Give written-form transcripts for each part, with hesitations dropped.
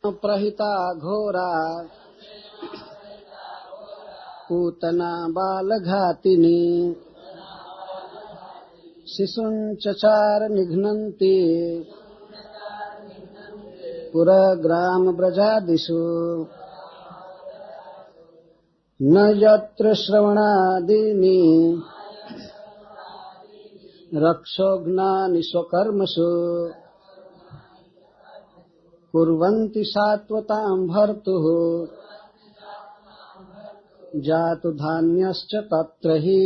प्रहिता घोरा पूतना बालघातिनी शिशुञ्चचार निघ्नन्ति पुरग्राम ब्रजादिषु न यत्र श्रवणादीनि रक्षोघ्नानि स्वकर्मसु कुर्वन्ति सात्वतां भर्तुः जातु धान्यश्च तत्र हि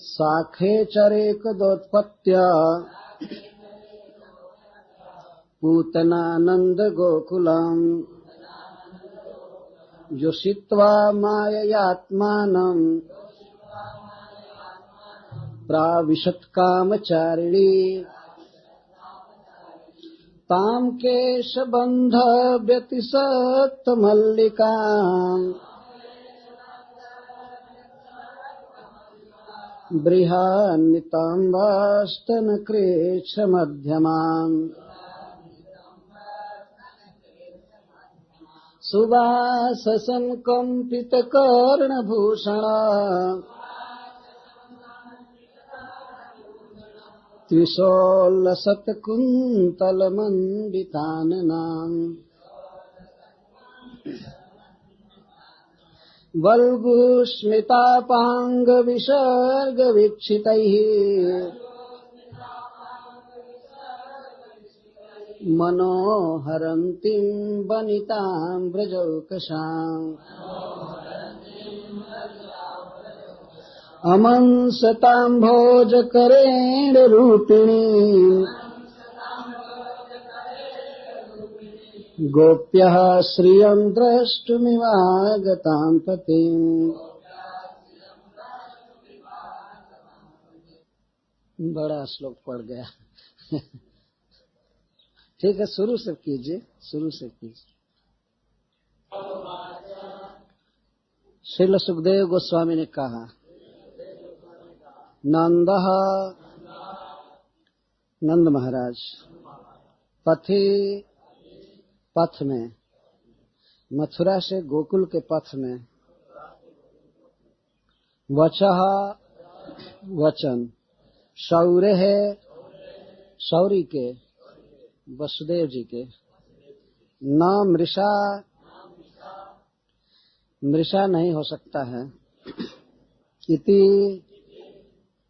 साखे चरेकदोत्पत्त्या पूतनानन्द गोकुलम् योषित्वा माययात्मानं प्राविशत्कामचारिणी तां केशबन्ध व्यतिसक्तमल्लिकाम् बृहन्नितम्बास्तनकृच्छमध्यमाम् सुवाससंकम्पितकर्णभूषणा त्रिशोलशतकुन्तलमण्डिताननाम् वल्गुस्मितापाङ्गविसर्गवीक्षितैः मनोहरन्तीं वनितां व्रजौकसाम् अमंसताम्भोजकरेण रूपिणीम् गोप्यः श्रियं द्रष्टुमिवागतां पतिम्। बड़ा श्लोक पड़ गया। ठीक है, शुरू से कीजिए, शुरू से कीजिए। श्रील सुखदेव गोस्वामी ने कहा, नंदः नंद महाराज पथि पथ में, मथुरा से गोकुल के पथ में, वचः वचन, शौर्य है शौरी के वसुदेव जी के, न मृषा मृषा नहीं हो सकता है, इति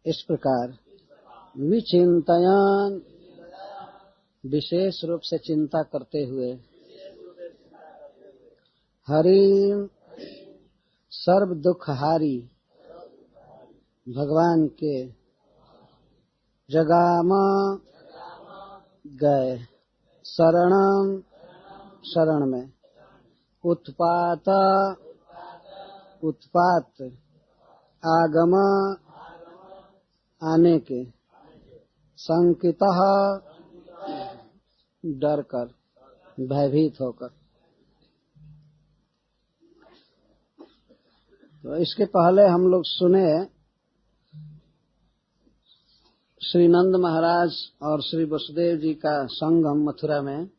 इस प्रकार, विचिंतयन् विशेष रूप से चिंता करते हुए, हरिम सर्व दुखहारी भगवान के, जगाम गए, शरणम शरण में, उत्पात उत्पात, आगम आने के, संकितः डर कर, भयभीत होकर। तो इसके पहले हम लोग सुने श्री नंद महाराज और श्री वसुदेव जी का संगम मथुरा में।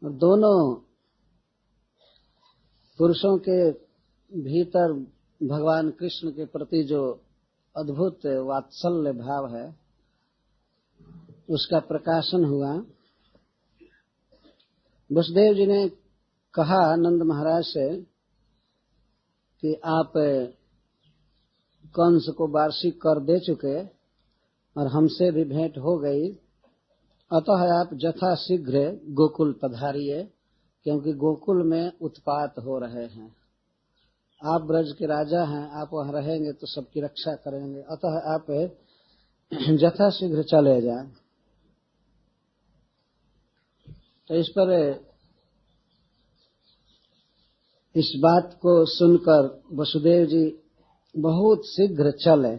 दोनों पुरुषों के भीतर भगवान कृष्ण के प्रति जो अद्भुत वात्सल्य भाव है, उसका प्रकाशन हुआ। वसुदेव जी ने कहा नंद महाराज से कि आप कंस को वार्षिक कर दे चुके और हमसे भी भेंट हो गई, अतः आप यथा शीघ्र गोकुल पधारिए, क्योंकि गोकुल में उत्पात हो रहे हैं। आप ब्रज के राजा हैं, आप वहां रहेंगे तो सबकी रक्षा करेंगे, अतः आप यथा शीघ्र चले जाएं। तो इस पर इस बात को सुनकर वसुदेव जी बहुत शीघ्र चले।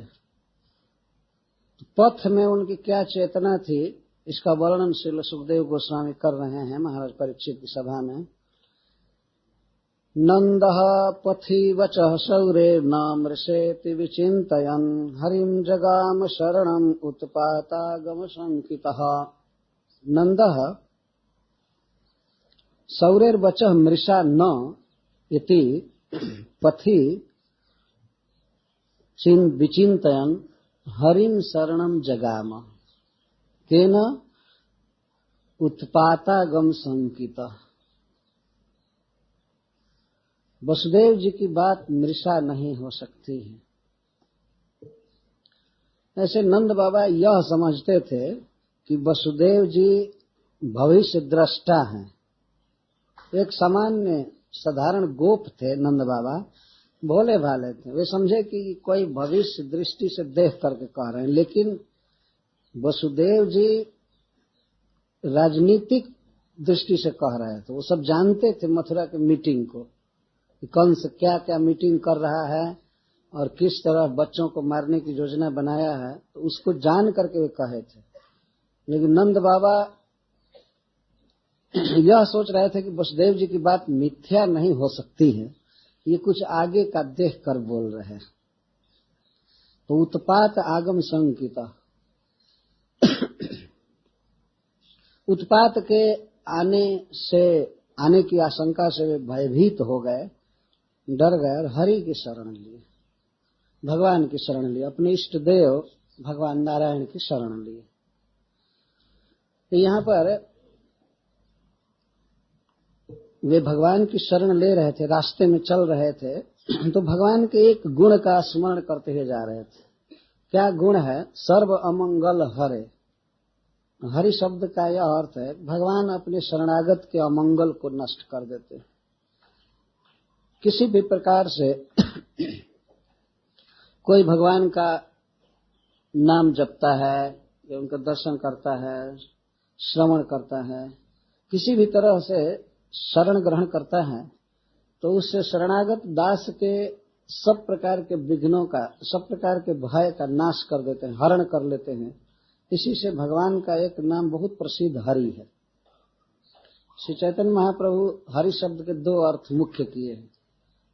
पथ में उनकी क्या चेतना थी, इसका वर्णन श्री सुखदेव गोस्वामी कर रहे हैं महाराज परीक्षित की सभा में। नंदः पथि वचः शौरेर्न मृषेति विचिन्तयन् हरिं जगाम शरणम् उत्पातागम शंकितः। नंदः सौरेर्वचः मृषा न इति पथि विचिन्तयन् हरिं शरणं जगाम केन उत्पातागम संकितः। वसुदेव जी की बात मृषा नहीं हो सकती है। ऐसे नंद बाबा यह समझते थे कि वसुदेव जी भविष्य दृष्टा हैं। एक सामान्य साधारण गोप थे नंद बाबा, भोले भाले थे। वे समझे कि कोई भविष्य दृष्टि से देख करके कह रहे हैं, लेकिन वसुदेव जी राजनीतिक दृष्टि से कह रहे थे। वो सब जानते थे मथुरा के मीटिंग को, कि कंस क्या क्या मीटिंग कर रहा है और किस तरह बच्चों को मारने की योजना बनाया है, तो उसको जान करके वे कहे थे। लेकिन नंद बाबा यह सोच रहे थे कि वसुदेव जी की बात मिथ्या नहीं हो सकती है, ये कुछ आगे का देख कर बोल रहे हैं। तो उत्पात आगम संकिता, उत्पात के आने की आशंका से वे भयभीत हो गए, डर गए और हरि की शरण लिए, भगवान की शरण लिए, अपने इष्ट देव भगवान नारायण की शरण लिए। तो यहाँ पर वे भगवान की शरण ले रहे थे, रास्ते में चल रहे थे, तो भगवान के एक गुण का स्मरण करते हुए जा रहे थे। क्या गुण है? सर्व अमंगल हरे। हरि शब्द का यह अर्थ है भगवान अपने शरणागत के अमंगल को नष्ट कर देते। किसी भी प्रकार से कोई भगवान का नाम जपता है या उनका दर्शन करता है, श्रवण करता है, किसी भी तरह से शरण ग्रहण करता है, तो उससे शरणागत दास के सब प्रकार के विघ्नों का, सब प्रकार के भय का नाश कर देते हैं, हरण कर लेते हैं। इसी से भगवान का एक नाम बहुत प्रसिद्ध हरि है। श्री चैतन्य महाप्रभु हरि शब्द के दो अर्थ मुख्य किए हैं।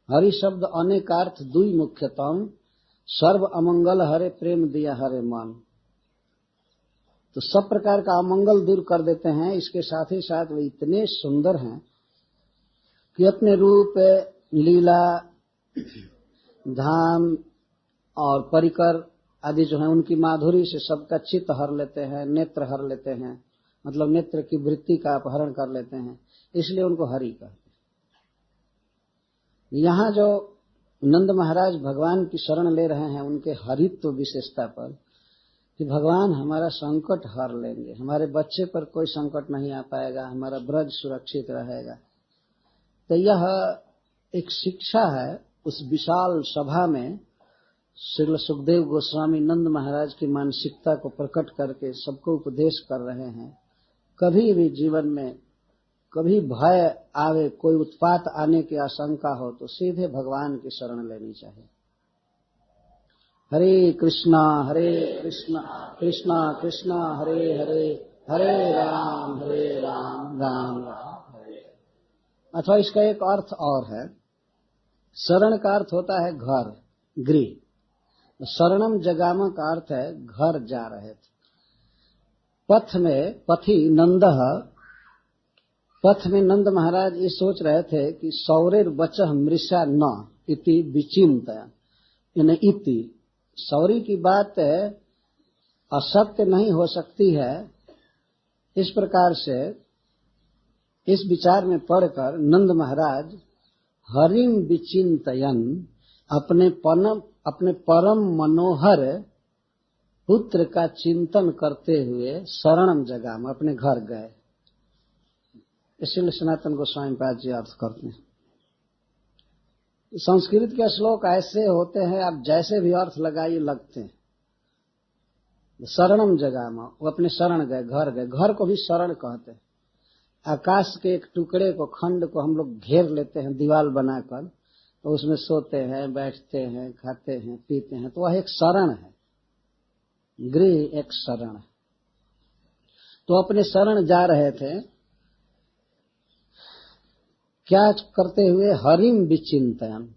हरि शब्द अनेकार्थ दुई मुख्यतम, सर्व अमंगल हरे प्रेम दिया हरे मन। तो सब प्रकार का अमंगल दूर कर देते हैं। इसके साथ ही साथ वे इतने सुंदर हैं कि अपने रूप, लीला, धाम और परिकर आदि जो है उनकी माधुरी से सबका चित्त हर लेते हैं, नेत्र हर लेते हैं, मतलब नेत्र की वृत्ति का अपहरण कर लेते हैं, इसलिए उनको हरि कहते हैं। यहाँ जो नंद महाराज भगवान की शरण ले रहे हैं उनके हरित्व विशेषता पर, कि भगवान हमारा संकट हर लेंगे, हमारे बच्चे पर कोई संकट नहीं आ पाएगा, हमारा ब्रज सुरक्षित रहेगा। तो यह एक शिक्षा है। उस विशाल सभा में श्री सुखदेव गोस्वामी नंद महाराज की मानसिकता को प्रकट करके सबको उपदेश कर रहे हैं। कभी भी जीवन में कभी भय आवे, कोई उत्पात आने की आशंका हो, तो सीधे भगवान की शरण लेनी चाहिए। हरे कृष्णा कृष्णा कृष्णा हरे हरे, हरे राम राम राम हरे। अथवा इसका एक अर्थ और है, शरण का अर्थ होता है घर, गृह। शरणम जगाम का अर्थ है घर जा रहे थे। पथ में पथि नंदः, पथ में नंद महाराज ये सोच रहे थे कि सौरेर वचः मृषा न इति विचिंतया, यानी इति सौरी की बात असत्य नहीं हो सकती है। इस प्रकार से इस विचार में पढ़कर नंद महाराज हरिम विचिंतयन, अपने परम मनोहर पुत्र का चिंतन करते हुए शरणम जगाम, अपने घर गए। इसलिए सनातन गोस्वामी पाद जी अर्थ करते हैं। संस्कृत के श्लोक ऐसे होते हैं, आप जैसे भी अर्थ लगाइए लगते हैं। शरणम जगाम, वो अपने शरण गए, घर गए। घर को भी शरण कहते हैं। आकाश के एक टुकड़े को, खंड को हम लोग घेर लेते हैं दीवार बनाकर, तो उसमें सोते हैं, बैठते हैं, खाते हैं, पीते हैं, तो वह एक शरण है। गृह एक शरण है। तो अपने शरण जा रहे थे, क्या करते हुए? हरिम विचिंतन,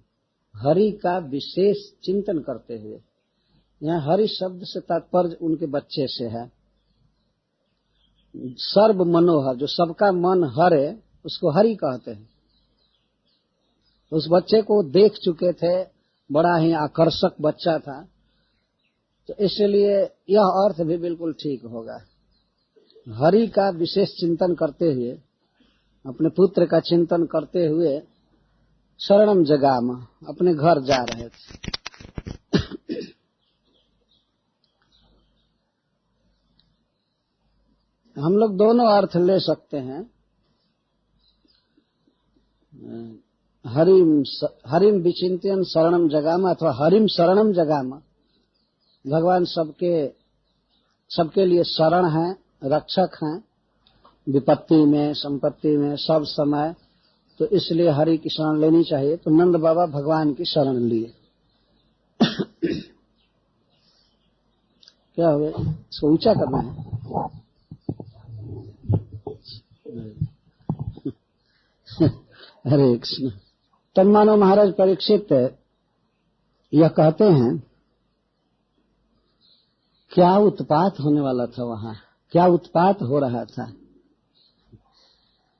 हरि का विशेष चिंतन करते हुए। यहाँ हरि शब्द से तात्पर्य उनके बच्चे से है। सर्व मनोहर, जो सबका मन हरे, उसको हरि कहते हैं। उस बच्चे को देख चुके थे, बड़ा ही आकर्षक बच्चा था, तो इसलिए यह अर्थ भी बिल्कुल ठीक होगा। हरि का विशेष चिंतन करते हुए, अपने पुत्र का चिंतन करते हुए शरणम जगाम, अपने घर जा रहे थे। हम लोग दोनों अर्थ ले सकते हैं। हरिम विचिंतन शरणम जगाम अथवा हरिम शरणम जगाम। भगवान सबके लिए शरण है, रक्षक हैं, विपत्ति में, संपत्ति में, सब समय। तो इसलिए हरि की शरण लेनी चाहिए। तो नंद बाबा भगवान की शरण लिए। क्या हुआ? इसको ऊंचा करना है। हरे कृष्ण। तब मानो महाराज परीक्षित यह कहते हैं, क्या उत्पात होने वाला था वहां, क्या उत्पात हो रहा था।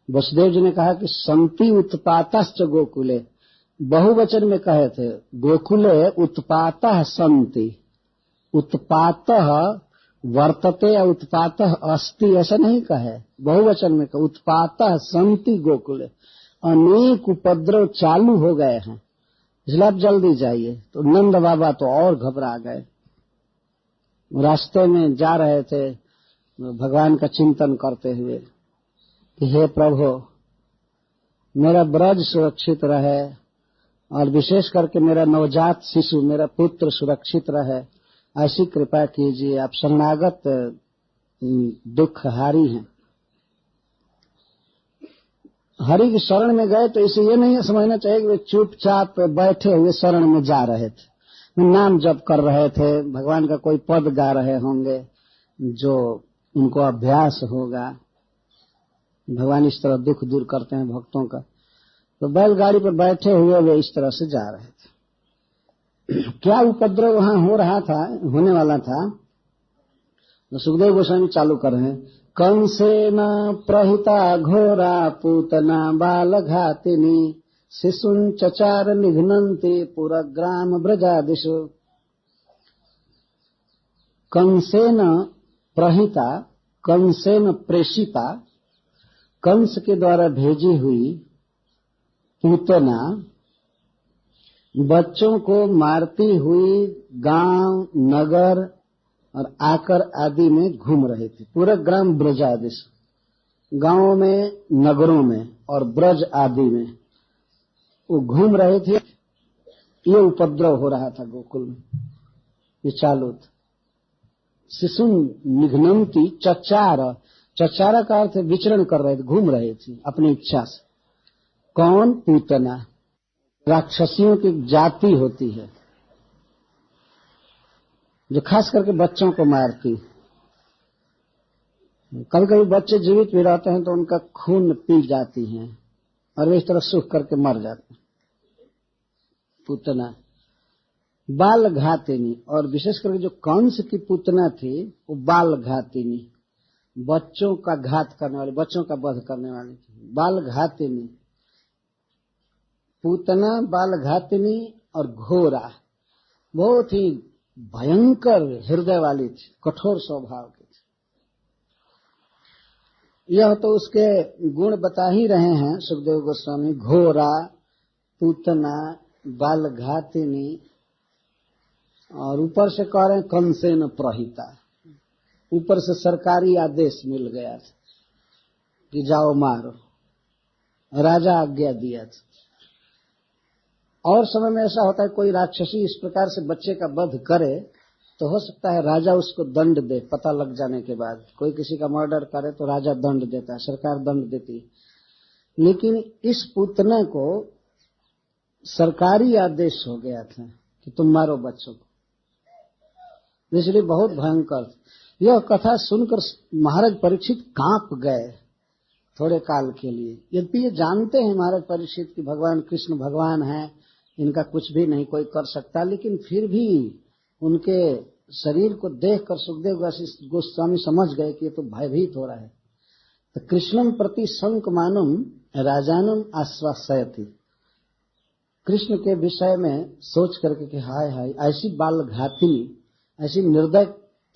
वसुदेव जी ने कहा कि संति उत्पातश्च गोकुले, बहुवचन में कहे थे। गोकुले उत्पातः संति, उत्पातः वर्तते या उत्पातः अस्ति, ऐसा नहीं कहे। बहुवचन में कहे उत्पातः संति गोकुले, अनेक उपद्रव चालू हो गए हैं, इसलिए आप जल्दी जाइए। तो नंद बाबा तो और घबरा गए। रास्ते में जा रहे थे भगवान का चिंतन करते हुए कि हे प्रभु, मेरा ब्रज सुरक्षित रहे और विशेष करके मेरा नवजात शिशु, मेरा पुत्र सुरक्षित रहे, ऐसी कृपा कीजिए। आप शरणागत दुखहारी हैं। हरि की शरण में गए तो इसे ये नहीं समझना चाहिए कि वे चुपचाप बैठे हुए शरण में जा रहे थे, नाम जप कर रहे थे, भगवान का कोई पद गा रहे होंगे जो उनको अभ्यास होगा। भगवान इस तरह दुख दूर करते हैं भक्तों का। तो बैलगाड़ी पर बैठे हुए वे इस तरह से जा रहे थे। क्या उपद्रव वहां हो रहा था, होने वाला था, तो सुखदेव गोस्वामी चालू कर रहे हैं। कंसेन प्रहिता घोरा पूतना बालघातिनी शिशुं चचार निघ्नन्ति पुरग्राम ब्रजादिषु। कंसेन प्रहिता, कंसेन प्रेषिता, कंस के द्वारा भेजी हुई पूतना बच्चों को मारती हुई गांव नगर और आकर आदि में घूम रही थी। पूरा ग्राम ब्रजादिश, गांवों में, नगरों में और ब्रज आदि में वो घूम रहे थे। ये उपद्रव हो रहा था गोकुल में, ये चालू था। शिशु निघ्नन्ति चचार, चचारा का अर्थ विचरण कर रहे थे, घूम रहे थे अपनी इच्छा से। कौन? पूतना, राक्षसियों की जाति होती है जो खास करके बच्चों को मारती। कभी कभी बच्चे जीवित भी रहते हैं तो उनका खून पी जाती हैं और वे इस तरह सूख करके मर जाते हैं। पूतना बाल घातिनी, और विशेष करके जो कंस की पूतना थी वो बाल घातिनी, बच्चों का घात करने वाली, बच्चों का वध करने वाली थी। बाल घातिनी, पूतना, बाल घातिनी और घोरा, बहुत ही भयंकर हृदय वाली थी, कठोर स्वभाव की थी। यह तो उसके गुण बता ही रहे हैं सुखदेव गोस्वामी। घोरा, पूतना, बाल घातिनी, और ऊपर से कह रहे हैं कंसेन प्रहिता, ऊपर से सरकारी आदेश मिल गया था कि जाओ मारो, राजा आज्ञा दिया था। और समय में ऐसा होता है कोई राक्षसी इस प्रकार से बच्चे का वध करे तो हो सकता है राजा उसको दंड दे, पता लग जाने के बाद। कोई किसी का मर्डर करे तो राजा दंड देता है, सरकार दंड देती है। लेकिन इस पूतना को सरकारी आदेश हो गया था कि तुम मारो बच्चों को, इसलिए बहुत भयंकर। यह कथा सुनकर महाराज परीक्षित कांप गए थोड़े काल के लिए। यद्यपि ये जानते हैं महाराज परीक्षित कि भगवान कृष्ण भगवान हैं, इनका कुछ भी नहीं कोई कर सकता, लेकिन फिर भी उनके शरीर को देखकर सुखदेव गोस्वामी समझ गए कि ये तो भयभीत हो रहा है। तो कृष्णम प्रति शंकमानम राजानम आश्वासयति। कृष्ण के विषय में सोच करके कि हाय हाय, ऐसी बाल घातिनी, ऐसी निर्दय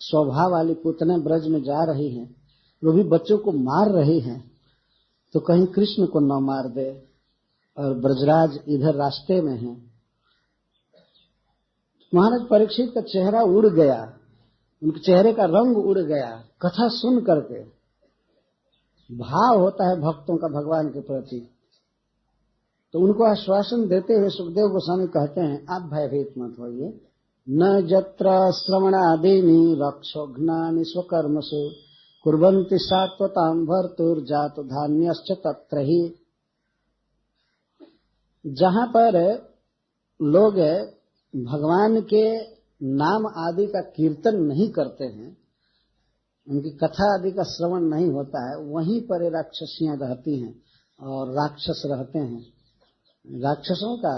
स्वभाव वाली पुतना ब्रज में जा रही हैं, वो भी बच्चों को मार रही हैं, तो कहीं कृष्ण को न मार दे। और ब्रजराज इधर रास्ते में हैं। महाराज परीक्षित का चेहरा उड़ गया, उनके चेहरे का रंग उड़ गया। कथा सुन करके भाव होता है भक्तों का भगवान के प्रति, तो उनको आश्वासन देते हुए सुखदेव गोस्वामी कहते हैं, आप भयभीत मत होइए। न जत्र श्रवणादीनि रक्षोघ्नानि स्वकर्मसु कुर्वन्ति सात्वतां भर्तुर्जातु धान्यश्च तत्र ही। जहां पर लोग भगवान के नाम आदि का कीर्तन नहीं करते हैं, उनकी कथा आदि का श्रवण नहीं होता है, वहीं पर राक्षसियां रहती हैं और राक्षस रहते हैं। राक्षसों का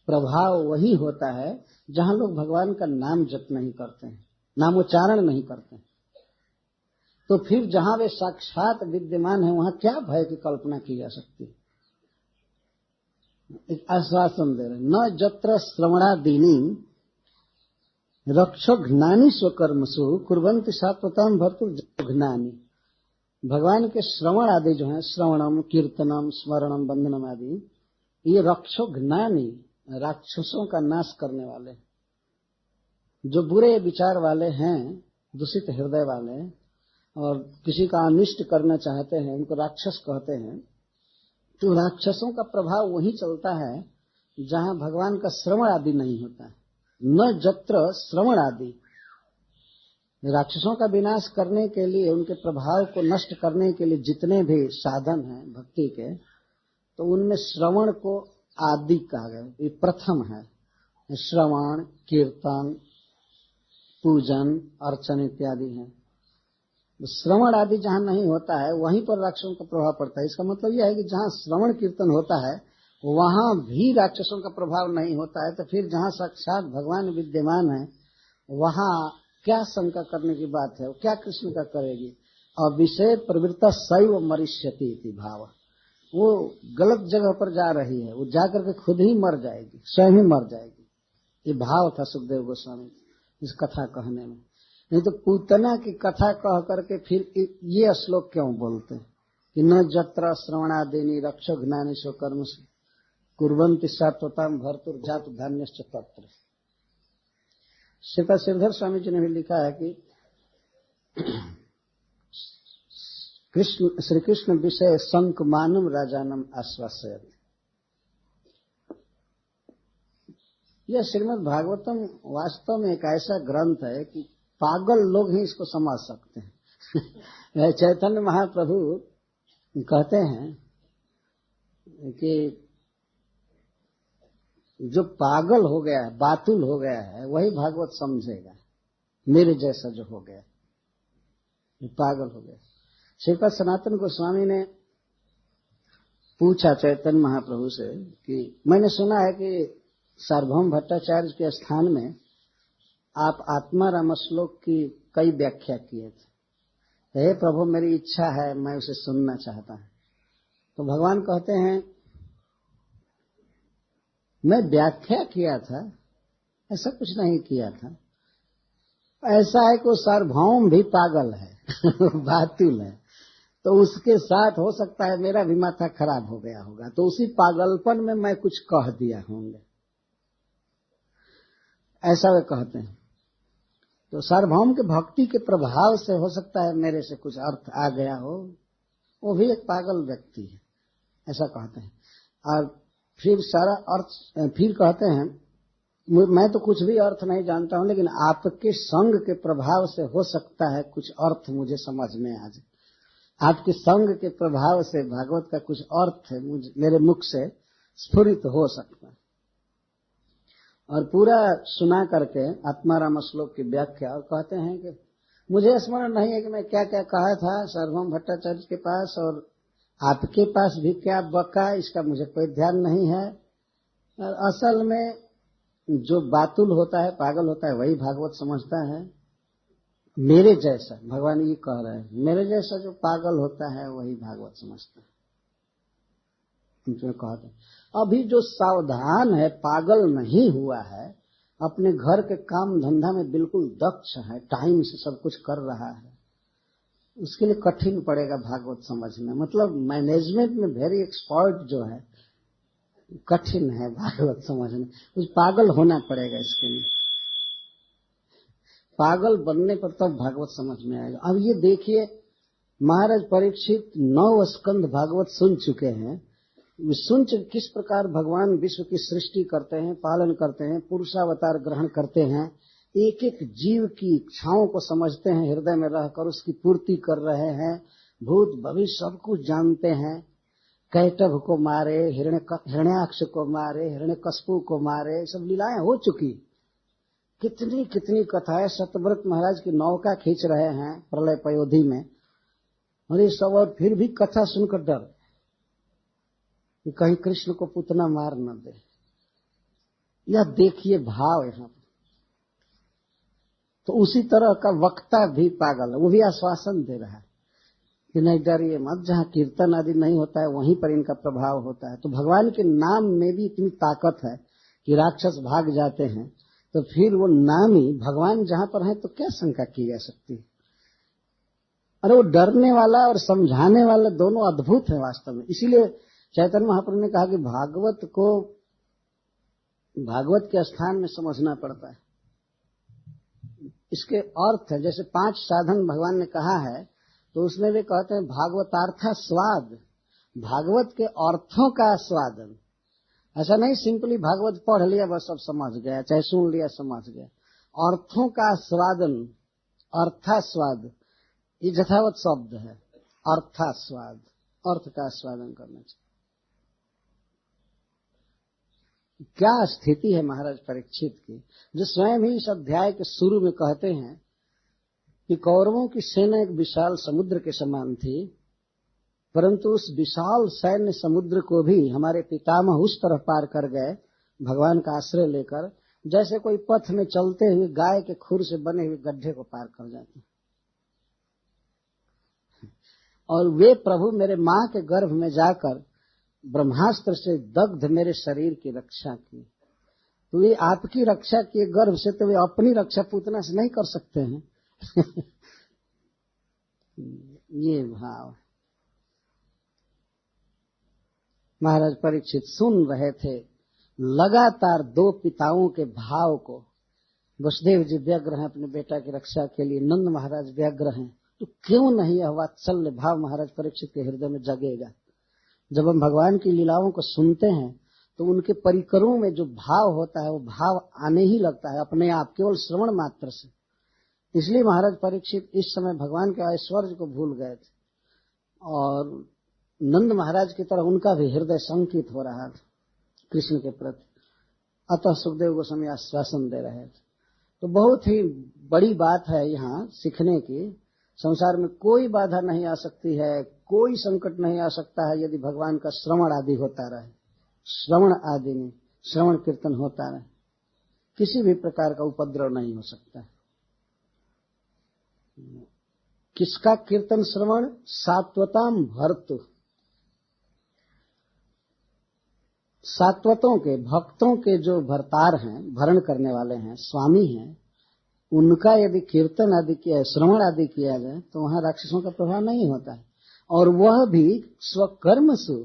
प्रभाव वही होता है जहां लोग भगवान का नाम जप नहीं करते हैं, नामोच्चारण नहीं करते हैं। तो फिर जहां वे साक्षात विद्यमान है, वहां क्या भय की कल्पना की जा सकती है। एक आश्वासन दे रहे, न जत्र श्रवणादीनि रक्षोघ्नानि स्वकर्मसु कुर्वन्ति सात्वतां भर्तुर्जातुघ्नानि। भगवान के श्रवण आदि जो है, श्रवणम, कीर्तनम, स्मरणम, वंदनम आदि, ये रक्षोघ्नानि, राक्षसों का नाश करने वाले, जो बुरे विचार वाले हैं, दूषित हृदय वाले और किसी का अनिष्ट करना चाहते हैं, उनको राक्षस कहते हैं। तो राक्षसों का प्रभाव वही चलता है जहां भगवान का श्रवण आदि नहीं होता है। न जत्र श्रवण आदि, राक्षसों का विनाश करने के लिए, उनके प्रभाव को नष्ट करने के लिए जितने भी साधन हैं भक्ति के, तो उनमें श्रवण को आदि कहा गया, ये प्रथम है। श्रवण, कीर्तन, पूजन, अर्चन इत्यादि है। श्रवण आदि जहां नहीं होता है, वहीं पर राक्षसों का प्रभाव पड़ता है। इसका मतलब यह है कि जहां श्रवण कीर्तन होता है वहां भी राक्षसों का प्रभाव नहीं होता है, तो फिर जहां साक्षात भगवान विद्यमान है वहां क्या शंका करने की बात है, क्या कृष्ण का करेगी। और विषय प्रवृत्ता सैव मरिष्यति इति भाव, वो गलत जगह पर जा रही है, वो जाकर के खुद ही मर जाएगी, स्वयं ही मर जाएगी। ये भाव था सुखदेव गोस्वामी इस कथा कहने में। नहीं तो पूतना की कथा कह करके फिर ये श्लोक क्यों बोलते कि न जत्र श्रवणादीनि रक्षोघ्नानि स्वकर्मसु कुर्वन्ति सात्वतां भर्तुर्जातु धान्यश्च तत्र। श्रीधर स्वामी जी ने भी लिखा है कि श्री कृष्ण विषय शंकमानम राजानम आश्वासयति। यह श्रीमद् भागवतम वास्तव में एक ऐसा ग्रंथ है कि पागल लोग ही इसको समझ सकते हैं। चैतन्य महाप्रभु कहते हैं कि जो पागल हो गया है, बातुल हो गया है, वही भागवत समझेगा। मेरे जैसा जो हो गया, पागल हो गया। श्रीपद सनातन गोस्वामी ने पूछा चैतन्य महाप्रभु से कि मैंने सुना है कि सार्वभौम भट्टाचार्य के स्थान में आप आत्माराम श्लोक की कई व्याख्या किए थे। हे प्रभु, मेरी इच्छा है, मैं उसे सुनना चाहता हूं। तो भगवान कहते हैं, मैं व्याख्या किया था, ऐसा कुछ नहीं किया था। ऐसा है कि सार्वभौम भी पागल है, बातुल है, तो उसके साथ हो सकता है मेरा भी माथा खराब हो गया होगा, तो उसी पागलपन में मैं कुछ कह दिया होंगे, ऐसा वे कहते हैं। तो सार्वभौम के भक्ति के प्रभाव से हो सकता है मेरे से कुछ अर्थ आ गया हो, वो भी एक पागल व्यक्ति है, ऐसा कहते हैं। और फिर सारा अर्थ फिर कहते हैं, मैं तो कुछ भी अर्थ नहीं जानता हूं, लेकिन आपके संग के प्रभाव से हो सकता है कुछ अर्थ मुझे समझ में आ जाए। आपके संग के प्रभाव से भागवत का कुछ अर्थ मेरे मुख से स्फुरित हो सकता है। और पूरा सुना करके आत्माराम श्लोक की व्याख्या, और कहते हैं कि मुझे स्मरण नहीं है कि मैं क्या क्या कहा था सार्वभौम भट्टाचार्य के पास, और आपके पास भी क्या बका, इसका मुझे कोई ध्यान नहीं है। और असल में जो बातुल होता है, पागल होता है, वही भागवत समझता है। मेरे जैसा, भगवान ये कह रहे हैं, मेरे जैसा जो पागल होता है वही भागवत समझता है। कहते हैं अभी जो सावधान है, पागल नहीं हुआ है, अपने घर के काम धंधा में बिल्कुल दक्ष है, टाइम से सब कुछ कर रहा है, उसके लिए कठिन पड़ेगा भागवत समझना। मतलब मैनेजमेंट में वेरी एक्सपर्ट जो है, कठिन है भागवत समझना, कुछ पागल होना पड़ेगा इसके लिए। पागल बनने पर तब भागवत समझ में आएगा। अब ये देखिए, महाराज परीक्षित 9 स्कंध भागवत सुन चुके हैं, सुन चुके किस प्रकार भगवान विश्व की सृष्टि करते हैं, पालन करते हैं, पुरुषावतार ग्रहण करते हैं, एक एक जीव की इच्छाओं को समझते हैं, हृदय में रहकर उसकी पूर्ति कर रहे हैं, भूत भविष्य सब कुछ जानते हैं, कैटभ को मारे, हिरण्याक्ष को मारे, हिरण्यकश्यप को मारे, सब लीलाएं हो चुकी। कितनी कितनी कथाएं, सतव्रत महाराज की नौका खींच रहे हैं प्रलय पयोधि में, और ये सब, और फिर भी कथा सुनकर डर कि कहीं कृष्ण को पुतना मार न दे। यह देखिए भाव यहां पर। तो उसी तरह का वक्ता भी पागल है, वो भी आश्वासन दे रहा है कि नहीं डरिए मत, जहां कीर्तन आदि नहीं होता है वहीं पर इनका प्रभाव होता है। तो भगवान के नाम में भी इतनी ताकत है कि राक्षस भाग जाते हैं, तो फिर वो नाम ही भगवान जहां पर है तो क्या शंका की जा सकती है। अरे वो डरने वाला और समझाने वाला दोनों अद्भुत है वास्तव में। इसीलिए चैतन्य महाप्रभु ने कहा कि भागवत को भागवत के स्थान में समझना पड़ता है। इसके अर्थ है, जैसे 5 साधन भगवान ने कहा है, तो उसमें वे कहते हैं भागवतार्थ स्वाद, भागवत के अर्थों का आस्वादन। ऐसा नहीं सिंपली भागवत पढ़ लिया बस सब समझ गया, चाहे सुन लिया समझ गया। अर्थों का आस्वादन, अर्थास्वाद, ये यथावत शब्द है, अर्थास्वाद, अर्थ का आस्वादन करना चाहिए। क्या स्थिति है महाराज परीक्षित की, जो स्वयं ही इस अध्याय के शुरू में कहते हैं कि कौरवों की सेना एक विशाल समुद्र के समान थी, परंतु उस विशाल सैन्य समुद्र को भी हमारे पितामह उस तरह पार कर गए भगवान का आश्रय लेकर, जैसे कोई पथ में चलते हुए गाय के खुर से बने हुए गड्ढे को पार कर जाते हैं। और वे प्रभु मेरे मां के गर्भ में जाकर ब्रह्मास्त्र से दग्ध मेरे शरीर की रक्षा की। तो ये आपकी रक्षा किए गर्भ से, तो वे अपनी रक्षा पूतना से नहीं कर सकते हैं। ये भाव महाराज परीक्षित सुन रहे थे। लगातार 2 पिताओं के भाव को, वसुदेव जी व्यग्र हैं अपने बेटा की रक्षा के लिए, नंद महाराज व्यग्र हैं, तो क्यों नहीं यह वात्सल्य भाव महाराज परीक्षित के हृदय में जगेगा। जब हम भगवान की लीलाओं को सुनते हैं तो उनके परिकरों में जो भाव होता है वो भाव आने ही लगता है अपने आप, केवल श्रवण मात्र से। इसलिए महाराज परीक्षित इस समय भगवान के ऐश्वर्य को भूल गए थे, और नंद महाराज की तरह उनका भी हृदय शंकित हो रहा था कृष्ण के प्रति। अतः सुखदेव गोस्वामी आश्वासन दे रहे थे। तो बहुत ही बड़ी बात है यहाँ सीखने की। संसार में कोई बाधा नहीं आ सकती है, कोई संकट नहीं आ सकता है यदि भगवान का श्रवण आदि होता रहे। श्रवण आदि में श्रवण कीर्तन होता रहे, किसी भी प्रकार का उपद्रव नहीं हो सकता है। किसका कीर्तन श्रवण? सात्वताम भर्तु, सात्वतों के, भक्तों के जो भरतार हैं, भरण करने वाले हैं, स्वामी हैं, उनका यदि कीर्तन आदि किया, श्रवण आदि किया जाए तो वहां राक्षसों का प्रभाव नहीं होता है। और वह भी स्वकर्म से।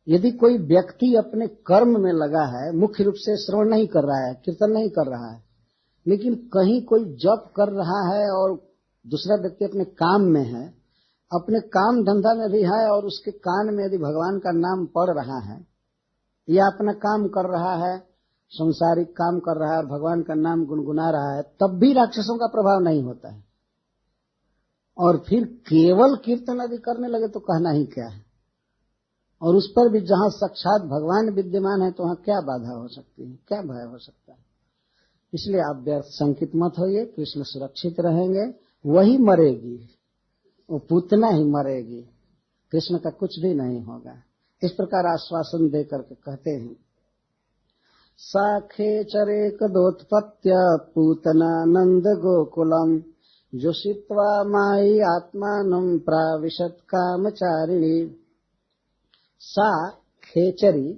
यदि कोई व्यक्ति अपने कर्म में लगा है, मुख्य रूप से श्रवण नहीं कर रहा है, कीर्तन नहीं कर रहा है, लेकिन कहीं कोई जप कर रहा है और दूसरा व्यक्ति अपने काम में है, अपने काम धंधा में भी है, और उसके कान में यदि भगवान का नाम पड़ रहा है, या अपना काम कर रहा है, संसारिक काम कर रहा है और भगवान का नाम गुनगुना रहा है, तब भी राक्षसों का प्रभाव नहीं होता है। और फिर केवल कीर्तन आदि करने लगे तो कहना ही क्या है। और उस पर भी जहां साक्षात भगवान विद्यमान है तो वहां क्या बाधा हो सकती है, क्या भय हो सकता है। इसलिए आप व्यर्थ शंकित मत होइए, कृष्ण सुरक्षित रहेंगे, वही मरेगी, वो पूतना ही मरेगी, कृष्ण का कुछ भी नहीं होगा। इस प्रकार आश्वासन देकर के कहते हैं, साखे चरे कदोत्पत्य पूतना नंद गोकुलम योषित्वा मायि आत्मानं प्राविशत कामचारिणी। सा खेचरी,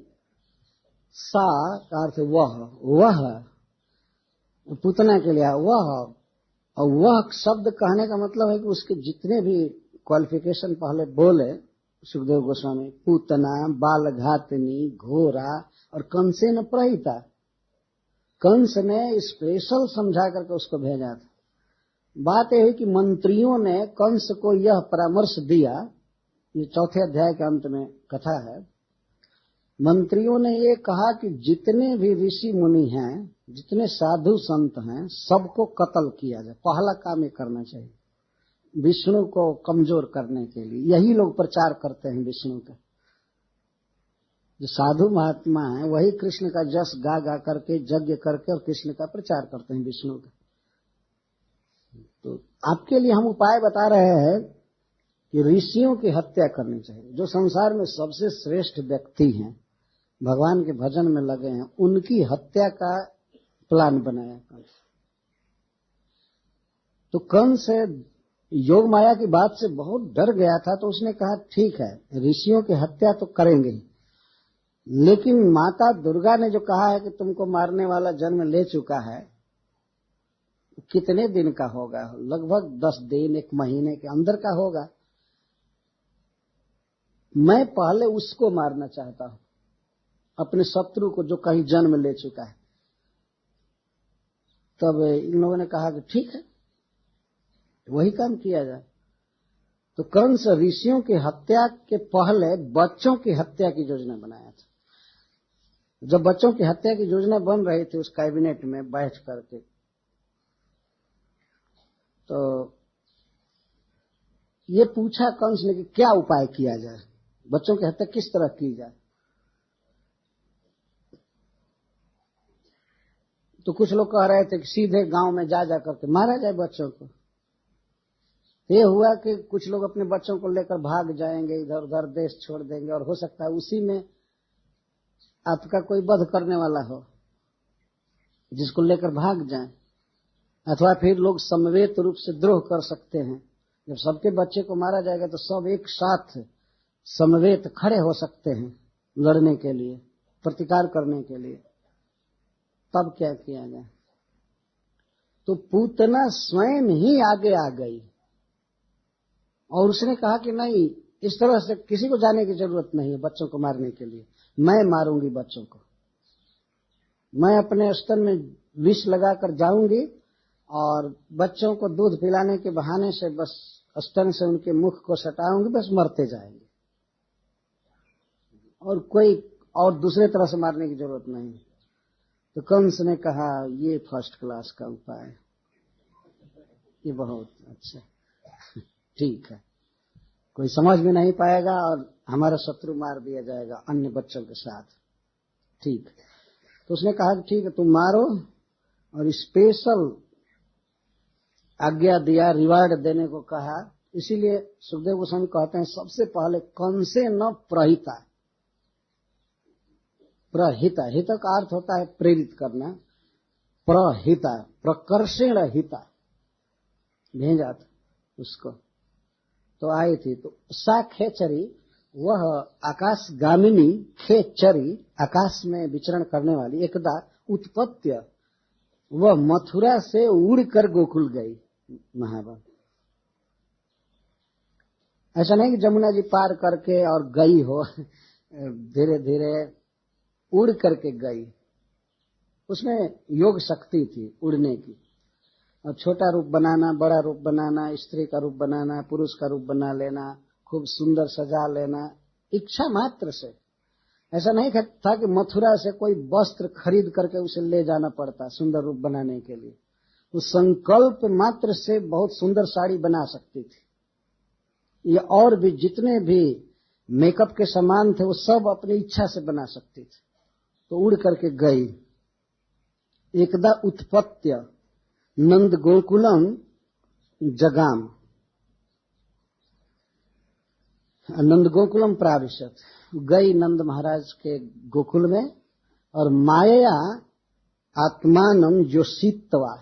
सा का अर्थ वह पूतना के लिए वह, और वह शब्द कहने का मतलब है कि उसके जितने भी क्वालिफिकेशन पहले बोले सुखदेव गोस्वामी, पूतना, बालघातनी, घोरा और कंसेन प्रहिता। कंस ने स्पेशल समझा करके उसको भेजा था। बात यह है कि मंत्रियों ने कंस को यह परामर्श दिया, ये चौथे अध्याय के अंत में कथा है। मंत्रियों ने ये कहा कि जितने भी ऋषि मुनि हैं, जितने साधु संत हैं, सबको कत्ल किया जाए। पहला काम ये करना चाहिए विष्णु को कमजोर करने के लिए। यही लोग प्रचार करते हैं विष्णु का। जो साधु महात्मा हैं वही कृष्ण का जस गा गा करके, यज्ञ करके और कृष्ण का प्रचार करते हैं, विष्णु का। तो आपके लिए हम उपाय बता रहे हैं कि ऋषियों की हत्या करनी चाहिए। जो संसार में सबसे श्रेष्ठ व्यक्ति हैं, भगवान के भजन में लगे हैं, उनकी हत्या का प्लान बनाया कंस। तो कंस योग माया की बात से बहुत डर गया था, तो उसने कहा ठीक है ऋषियों की हत्या तो करेंगे, लेकिन माता दुर्गा ने जो कहा है कि तुमको मारने वाला जन्म ले चुका है, कितने दिन का होगा? लगभग 10 दिन 1 महीने के अंदर का होगा। मैं पहले उसको मारना चाहता हूं, अपने शत्रु को जो कहीं जन्म ले चुका है। तब इन लोगों ने कहा कि ठीक है वही काम किया जाए। तो कंस ऋषियों की हत्या के पहले बच्चों की हत्या की योजना बनाया था। जब बच्चों की हत्या की योजना बन रही थी उस कैबिनेट में बैठ करके, तो ये पूछा कंस ने कि क्या उपाय किया जाए, बच्चों की हत्या किस तरह की जाए। तो कुछ लोग कह रहे थे कि सीधे गांव में जा करके मारा जाए बच्चों को। ये हुआ कि कुछ लोग अपने बच्चों को लेकर भाग जाएंगे, इधर उधर देश छोड़ देंगे, और हो सकता है उसी में आपका कोई वध करने वाला हो जिसको लेकर भाग जाए, अथवा फिर लोग समवेत रूप से द्रोह कर सकते हैं। जब सबके बच्चे को मारा जाएगा तो सब एक साथ समवेत खड़े हो सकते हैं लड़ने के लिए, प्रतिकार करने के लिए। तब क्या किया जाए? तो पूतना स्वयं ही आगे आ गई और उसने कहा कि नहीं, इस तरह से किसी को जाने की जरूरत नहीं है बच्चों को मारने के लिए, मैं मारूंगी बच्चों को। मैं अपने स्तन में विष लगाकर जाऊंगी और बच्चों को दूध पिलाने के बहाने से बस स्तन से उनके मुख को सटाऊंगी, बस मरते जाएंगे, और कोई और दूसरे तरह से मारने की जरूरत नहीं। तो कंस ने कहा ये फर्स्ट क्लास का उपाय, ये बहुत अच्छा, ठीक है, कोई समझ में नहीं पाएगा और हमारा शत्रु मार दिया जाएगा अन्य बच्चों के साथ। ठीक। तो उसने कहा ठीक है तुम मारो, और स्पेशल आज्ञा दिया, रिवार्ड देने को कहा। इसीलिए सुखदेव गोस्वामी कहते हैं सबसे पहले कंसे न प्रहिता। प्रहिता, हित का अर्थ होता है प्रेरित करना। प्रहिता, प्रकर्षेण हिता भेजा था उसको। तो आई थी। तो सा खेचरी, वह आकाशगामिनी खेचरी, आकाश में विचरण करने वाली, एकदा उत्पत्य, वह मथुरा से उड़कर गोकुल गई। महाबा, ऐसा नहीं कि जमुना जी पार करके और गई हो, धीरे धीरे उड़ करके गई। उसमें योग शक्ति थी उड़ने की, और छोटा रूप बनाना, बड़ा रूप बनाना, स्त्री का रूप बनाना, पुरुष का रूप बना लेना, खूब सुंदर सजा लेना, इच्छा मात्र से। ऐसा नहीं था कि मथुरा से कोई वस्त्र खरीद करके उसे ले जाना पड़ता सुंदर रूप बनाने के लिए। उस संकल्प मात्र से बहुत सुंदर साड़ी बना सकती थी। ये और भी जितने भी मेकअप के सामान थे वो सब अपनी इच्छा से बना सकती थी। तो उड़ करके गई। एकदा उत्पत्य नंद गोकुलम जगाम, नंद गोकुलम प्राविशत, गई नंद महाराज के गोकुल में, और माया आत्मानम योषित्वा,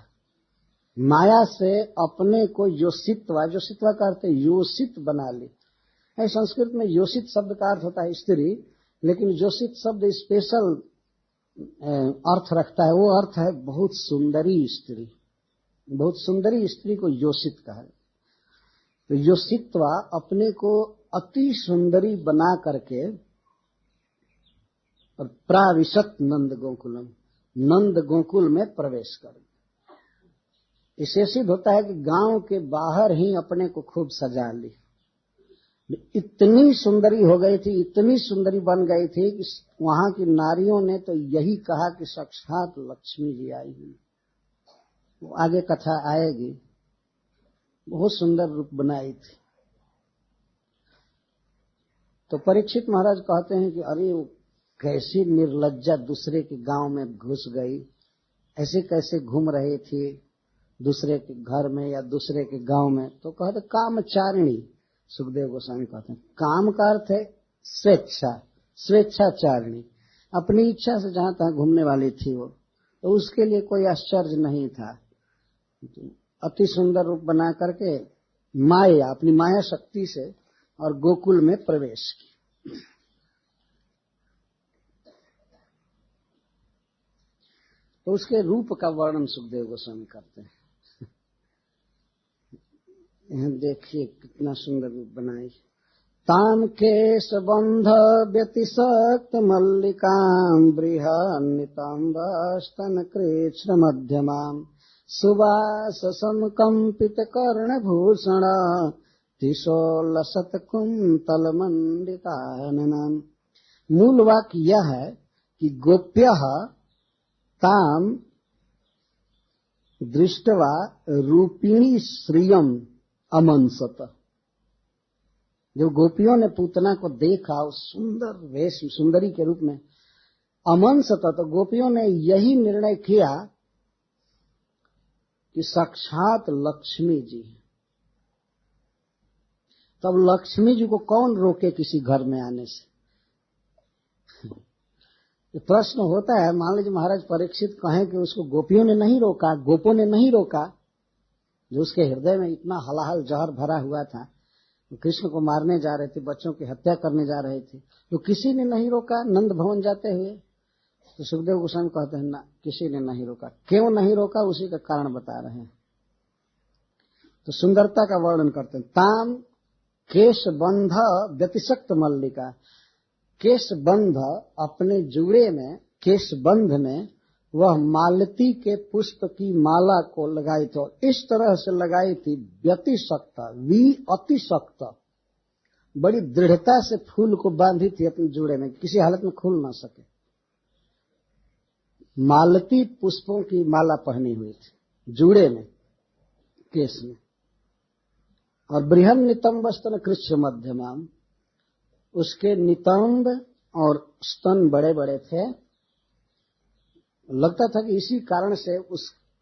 माया से अपने को योषित्वा का अर्थ योषित बना ली। संस्कृत में योषित शब्द का अर्थ होता है स्त्री, लेकिन योषित शब्द स्पेशल अर्थ रखता है। वो अर्थ है बहुत सुंदरी स्त्री। बहुत सुंदरी स्त्री को योषित कहा। तो योषित्वा अपने को अति सुंदरी बना करके और प्राविशत नंद गोकुलम, नंद गोकुल में प्रवेश कर। इससे सिद्ध होता है कि गांव के बाहर ही अपने को खूब सजा ली। इतनी सुंदरी हो गई थी, इतनी सुंदरी बन गई थी कि वहां की नारियों ने तो यही कहा कि साक्षात लक्ष्मी जी आई हुई। वो आगे कथा आएगी। बहुत सुंदर रूप बनाई थी। तो परीक्षित महाराज कहते हैं कि अरे वो कैसी निर्लज्जा दूसरे के गांव में घुस गई, ऐसे कैसे घूम रही थी दूसरे के घर में या दूसरे के गांव में। तो कहते कामचारिणी। सुखदेव गोस्वामी कहते हैं काम का अर्थ है स्वेच्छा, स्वेच्छाचारिणी। अपनी इच्छा से जहां तहां घूमने वाली थी वो, तो उसके लिए कोई आश्चर्य नहीं था। अति सुंदर रूप बना करके माया, अपनी माया शक्ति से और गोकुल में प्रवेश की। तो उसके रूप का वर्णन सुखदेव गोस्वामी करते हैं। यहाँ देखिए कितना सुंदर रूप बनाई। ताम केश बंध व्यतिशक्त मल्लिकां बृहन्नितंबस्तन कृष्ण मध्यमां सुवास समकंपित कर्णभूषण तिशोलसत कुंतल मंडिताननम। मूल वाक्य यह है कि गोप्यः ताम दृष्टवा रूपिणी श्रियम अमंसत। जो गोपियों ने पूतना को देखा उस सुंदर वेश सुंदरी के रूप में, अमंसत, तो गोपियों ने यही निर्णय किया कि साक्षात लक्ष्मी जी। तब लक्ष्मी जी को कौन रोके किसी घर में आने से? प्रश्न होता है। मान लीजिए महाराज परीक्षित कहें कि उसको गोपियों ने नहीं रोका, गोपों ने नहीं रोका, जो उसके हृदय में इतना हलाहल जहर भरा हुआ था, कृष्ण को मारने जा रहे थे, बच्चों की हत्या करने जा रहे थे, तो किसी ने नहीं रोका नंद भवन जाते हुए। तो सुखदेव गोस्वामी कहते हैं ना, किसी ने नहीं रोका। क्यों नहीं रोका उसी का कारण बता रहे हैं। तो सुंदरता का वर्णन करते हैं। ताम केश बंध व्यतिशक्त मल्लिका। केश बंध अपने जुड़े में, केश बंध में वह मालती के पुष्प की माला को लगाई थी, और इस तरह से लगाई थी व्यतिशक्त, अतिशक्त, बड़ी दृढ़ता से फूल को बांधी थी अपने जुड़े में, किसी हालत में खुल ना सके। मालती पुष्पों की माला पहनी हुई थी जुड़े में, केश में। और बृहन नितंब स्तन कृष्ण मध्यमाम, उसके नितंब और स्तन बड़े बड़े थे। लगता था कि इसी कारण से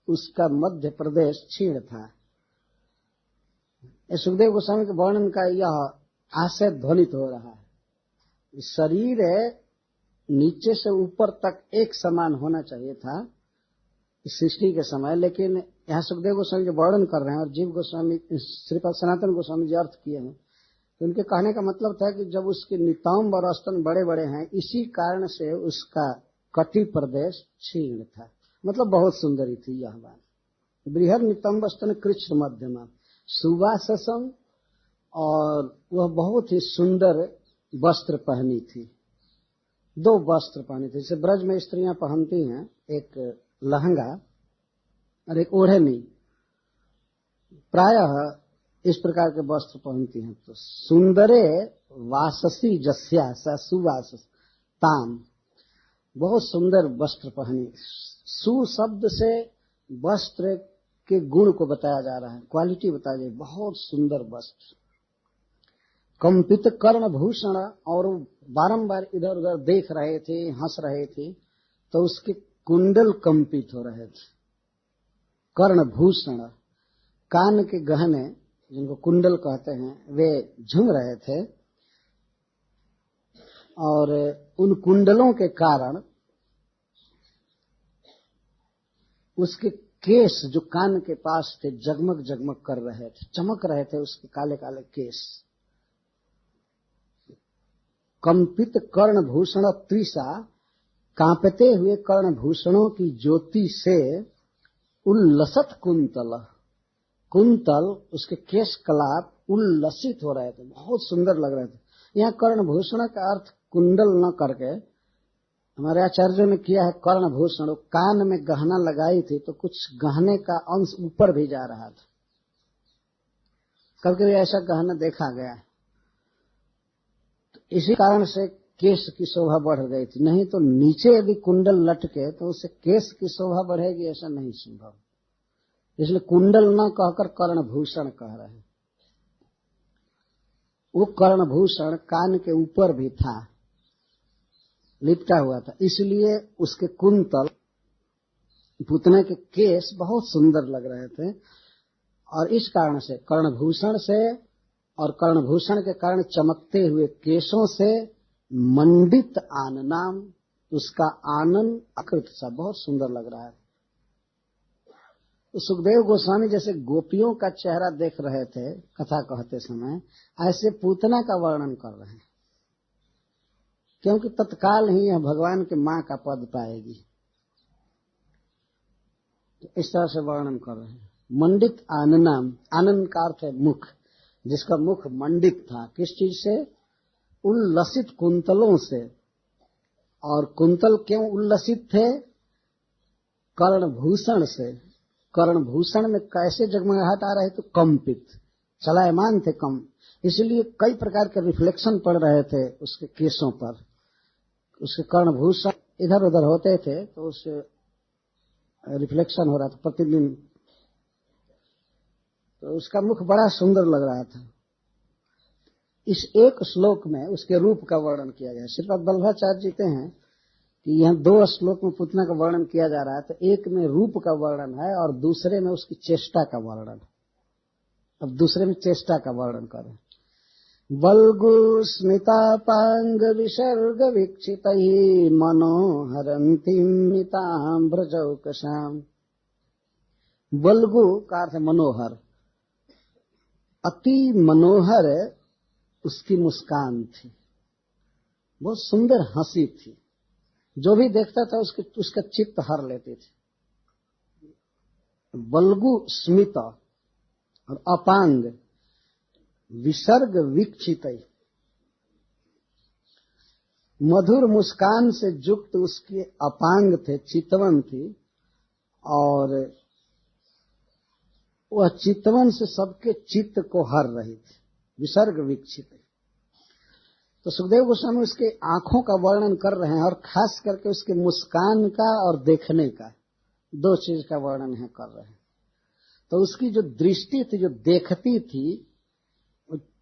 उसका मध्य प्रदेश क्षीण था। सुखदेव गोस्वामी के वर्णन का यह आशय ध्वनित हो रहा है। शरीर नीचे से ऊपर तक एक समान होना चाहिए था सृष्टि के समय, लेकिन यहाँ सुखदेव गोस्वामी जो वर्णन कर रहे हैं और जीव गोस्वामी, श्रीपाद सनातन गोस्वामी जी अर्थ किए हैं, तो उनके कहने का मतलब था कि जब उसके नितंब और स्तन बड़े बड़े हैं, इसी कारण से उसका कटी प्रदेश क्षीण था। मतलब बहुत सुंदरी थी यह बात। बृहद नितंब स्तन कृष्ण मध्यमा सुवाससम, और वह बहुत ही सुंदर वस्त्र पहनी थी। दो वस्त्र पहनी थी, जैसे ब्रज में स्त्रियां पहनती हैं, एक लहंगा और एक ओढ़नी, प्रायः इस प्रकार के वस्त्र पहनती हैं। तो सुंदरे वाससी जस्या सा सुवास ताम, बहुत सुंदर वस्त्र पहनी। सु शब्द से वस्त्र के गुण को बताया जा रहा है, क्वालिटी बताया जा रही है, बहुत सुंदर वस्त्र। कंपित कर्ण भूषण, और बारंबार इधर उधर देख रहे थे, हंस रहे थे, तो उसके कुंडल कंपित हो रहे थे। कर्ण भूषण, कान के गहने जिनको कुंडल कहते हैं, वे झूम रहे थे, और उन कुंडलों के कारण उसके केस जो कान के पास थे जगमग जगमग कर रहे थे, चमक रहे थे उसके काले काले केस। कंपित कर्णभूषण त्रिषा, कांपते हुए कर्णभूषणों की ज्योति से उल्लसत कुंतल, कुंतल उसके केश कलाप उल्लसित हो रहे थे, बहुत सुंदर लग रहे थे। यहाँ कर्णभूषण का अर्थ कुंडल न करके हमारे आचार्यों ने किया है कर्णभूषण। कान में गहना लगाई थी तो कुछ गहने का अंश ऊपर भी जा रहा था, कभी कभी ऐसा गहना देखा गया है। तो इसी कारण से केश की शोभा बढ़ गई थी, नहीं तो नीचे यदि कुंडल लटके तो उससे केश की शोभा बढ़ेगी, ऐसा नहीं संभव। इसलिए कुंडल न कहकर कर्णभूषण कह रहे हैं। वो कर्णभूषण कान के ऊपर भी था, लिपटा हुआ था, इसलिए उसके कुंतल पुतने के केश बहुत सुंदर लग रहे थे। और इस कारण से कर्णभूषण से और कर्णभूषण के कारण चमकते हुए केशों से मंडित आननाम, उसका आनन आकृत सा बहुत सुंदर लग रहा है। तो सुखदेव गोस्वामी जैसे गोपियों का चेहरा देख रहे थे कथा कहते समय, ऐसे पूतना का वर्णन कर रहे हैं, क्योंकि तत्काल ही यह भगवान के मां का पद पाएगी। तो इस तरह से वर्णन कर रहे हैं। मंडित आननाम, आनन का अर्थ है मुख, जिसका मुख मंडित था, किस चीज से? उल्लसित कुंतलों से। और कुंतल क्यों उल्लसित थे? कर्णभूषण से। कर्णभूषण में कैसे जगमगाहट आ रहे? तो कंपित, चलायमान थे, कम, इसलिए कई प्रकार के रिफ्लेक्शन पड़ रहे थे उसके केशों पर। उसके कर्णभूषण इधर उधर होते थे तो उससे रिफ्लेक्शन हो रहा था प्रतिदिन। तो उसका मुख बड़ा सुंदर लग रहा था। इस एक श्लोक में उसके रूप का वर्णन किया गया है। श्रीपाद वल्लभाचार्य जी कहते हैं कि यहाँ 2 श्लोक में पुतना का वर्णन किया जा रहा है, तो एक में रूप का वर्णन है और दूसरे में उसकी चेष्टा का वर्णन। अब दूसरे में चेष्टा का वर्णन करें। वल्गु स्मितापांग विसर्ग वीक्षितैः मनोहरन्तीं मिताम्रजौकसाम्। वल्गु का अर्थ मनोहर, अति मनोहर उसकी मुस्कान थी, बहुत सुंदर हंसी थी, जो भी देखता था उसका चित्त हर लेती थी। वल्गु स्मित और अपांग, विसर्ग वीक्षित, मधुर मुस्कान से युक्त उसके अपांग थे, चितवन थी, और वह चितवन से सबके चित्त को हर रही थी, विसर्ग वीक्षित। तो सुखदेव गोस्वामी उसके आंखों का वर्णन कर रहे हैं और खास करके उसके मुस्कान का और देखने का, 2 चीज का वर्णन है कर रहे हैं। तो उसकी जो दृष्टि थी, जो देखती थी,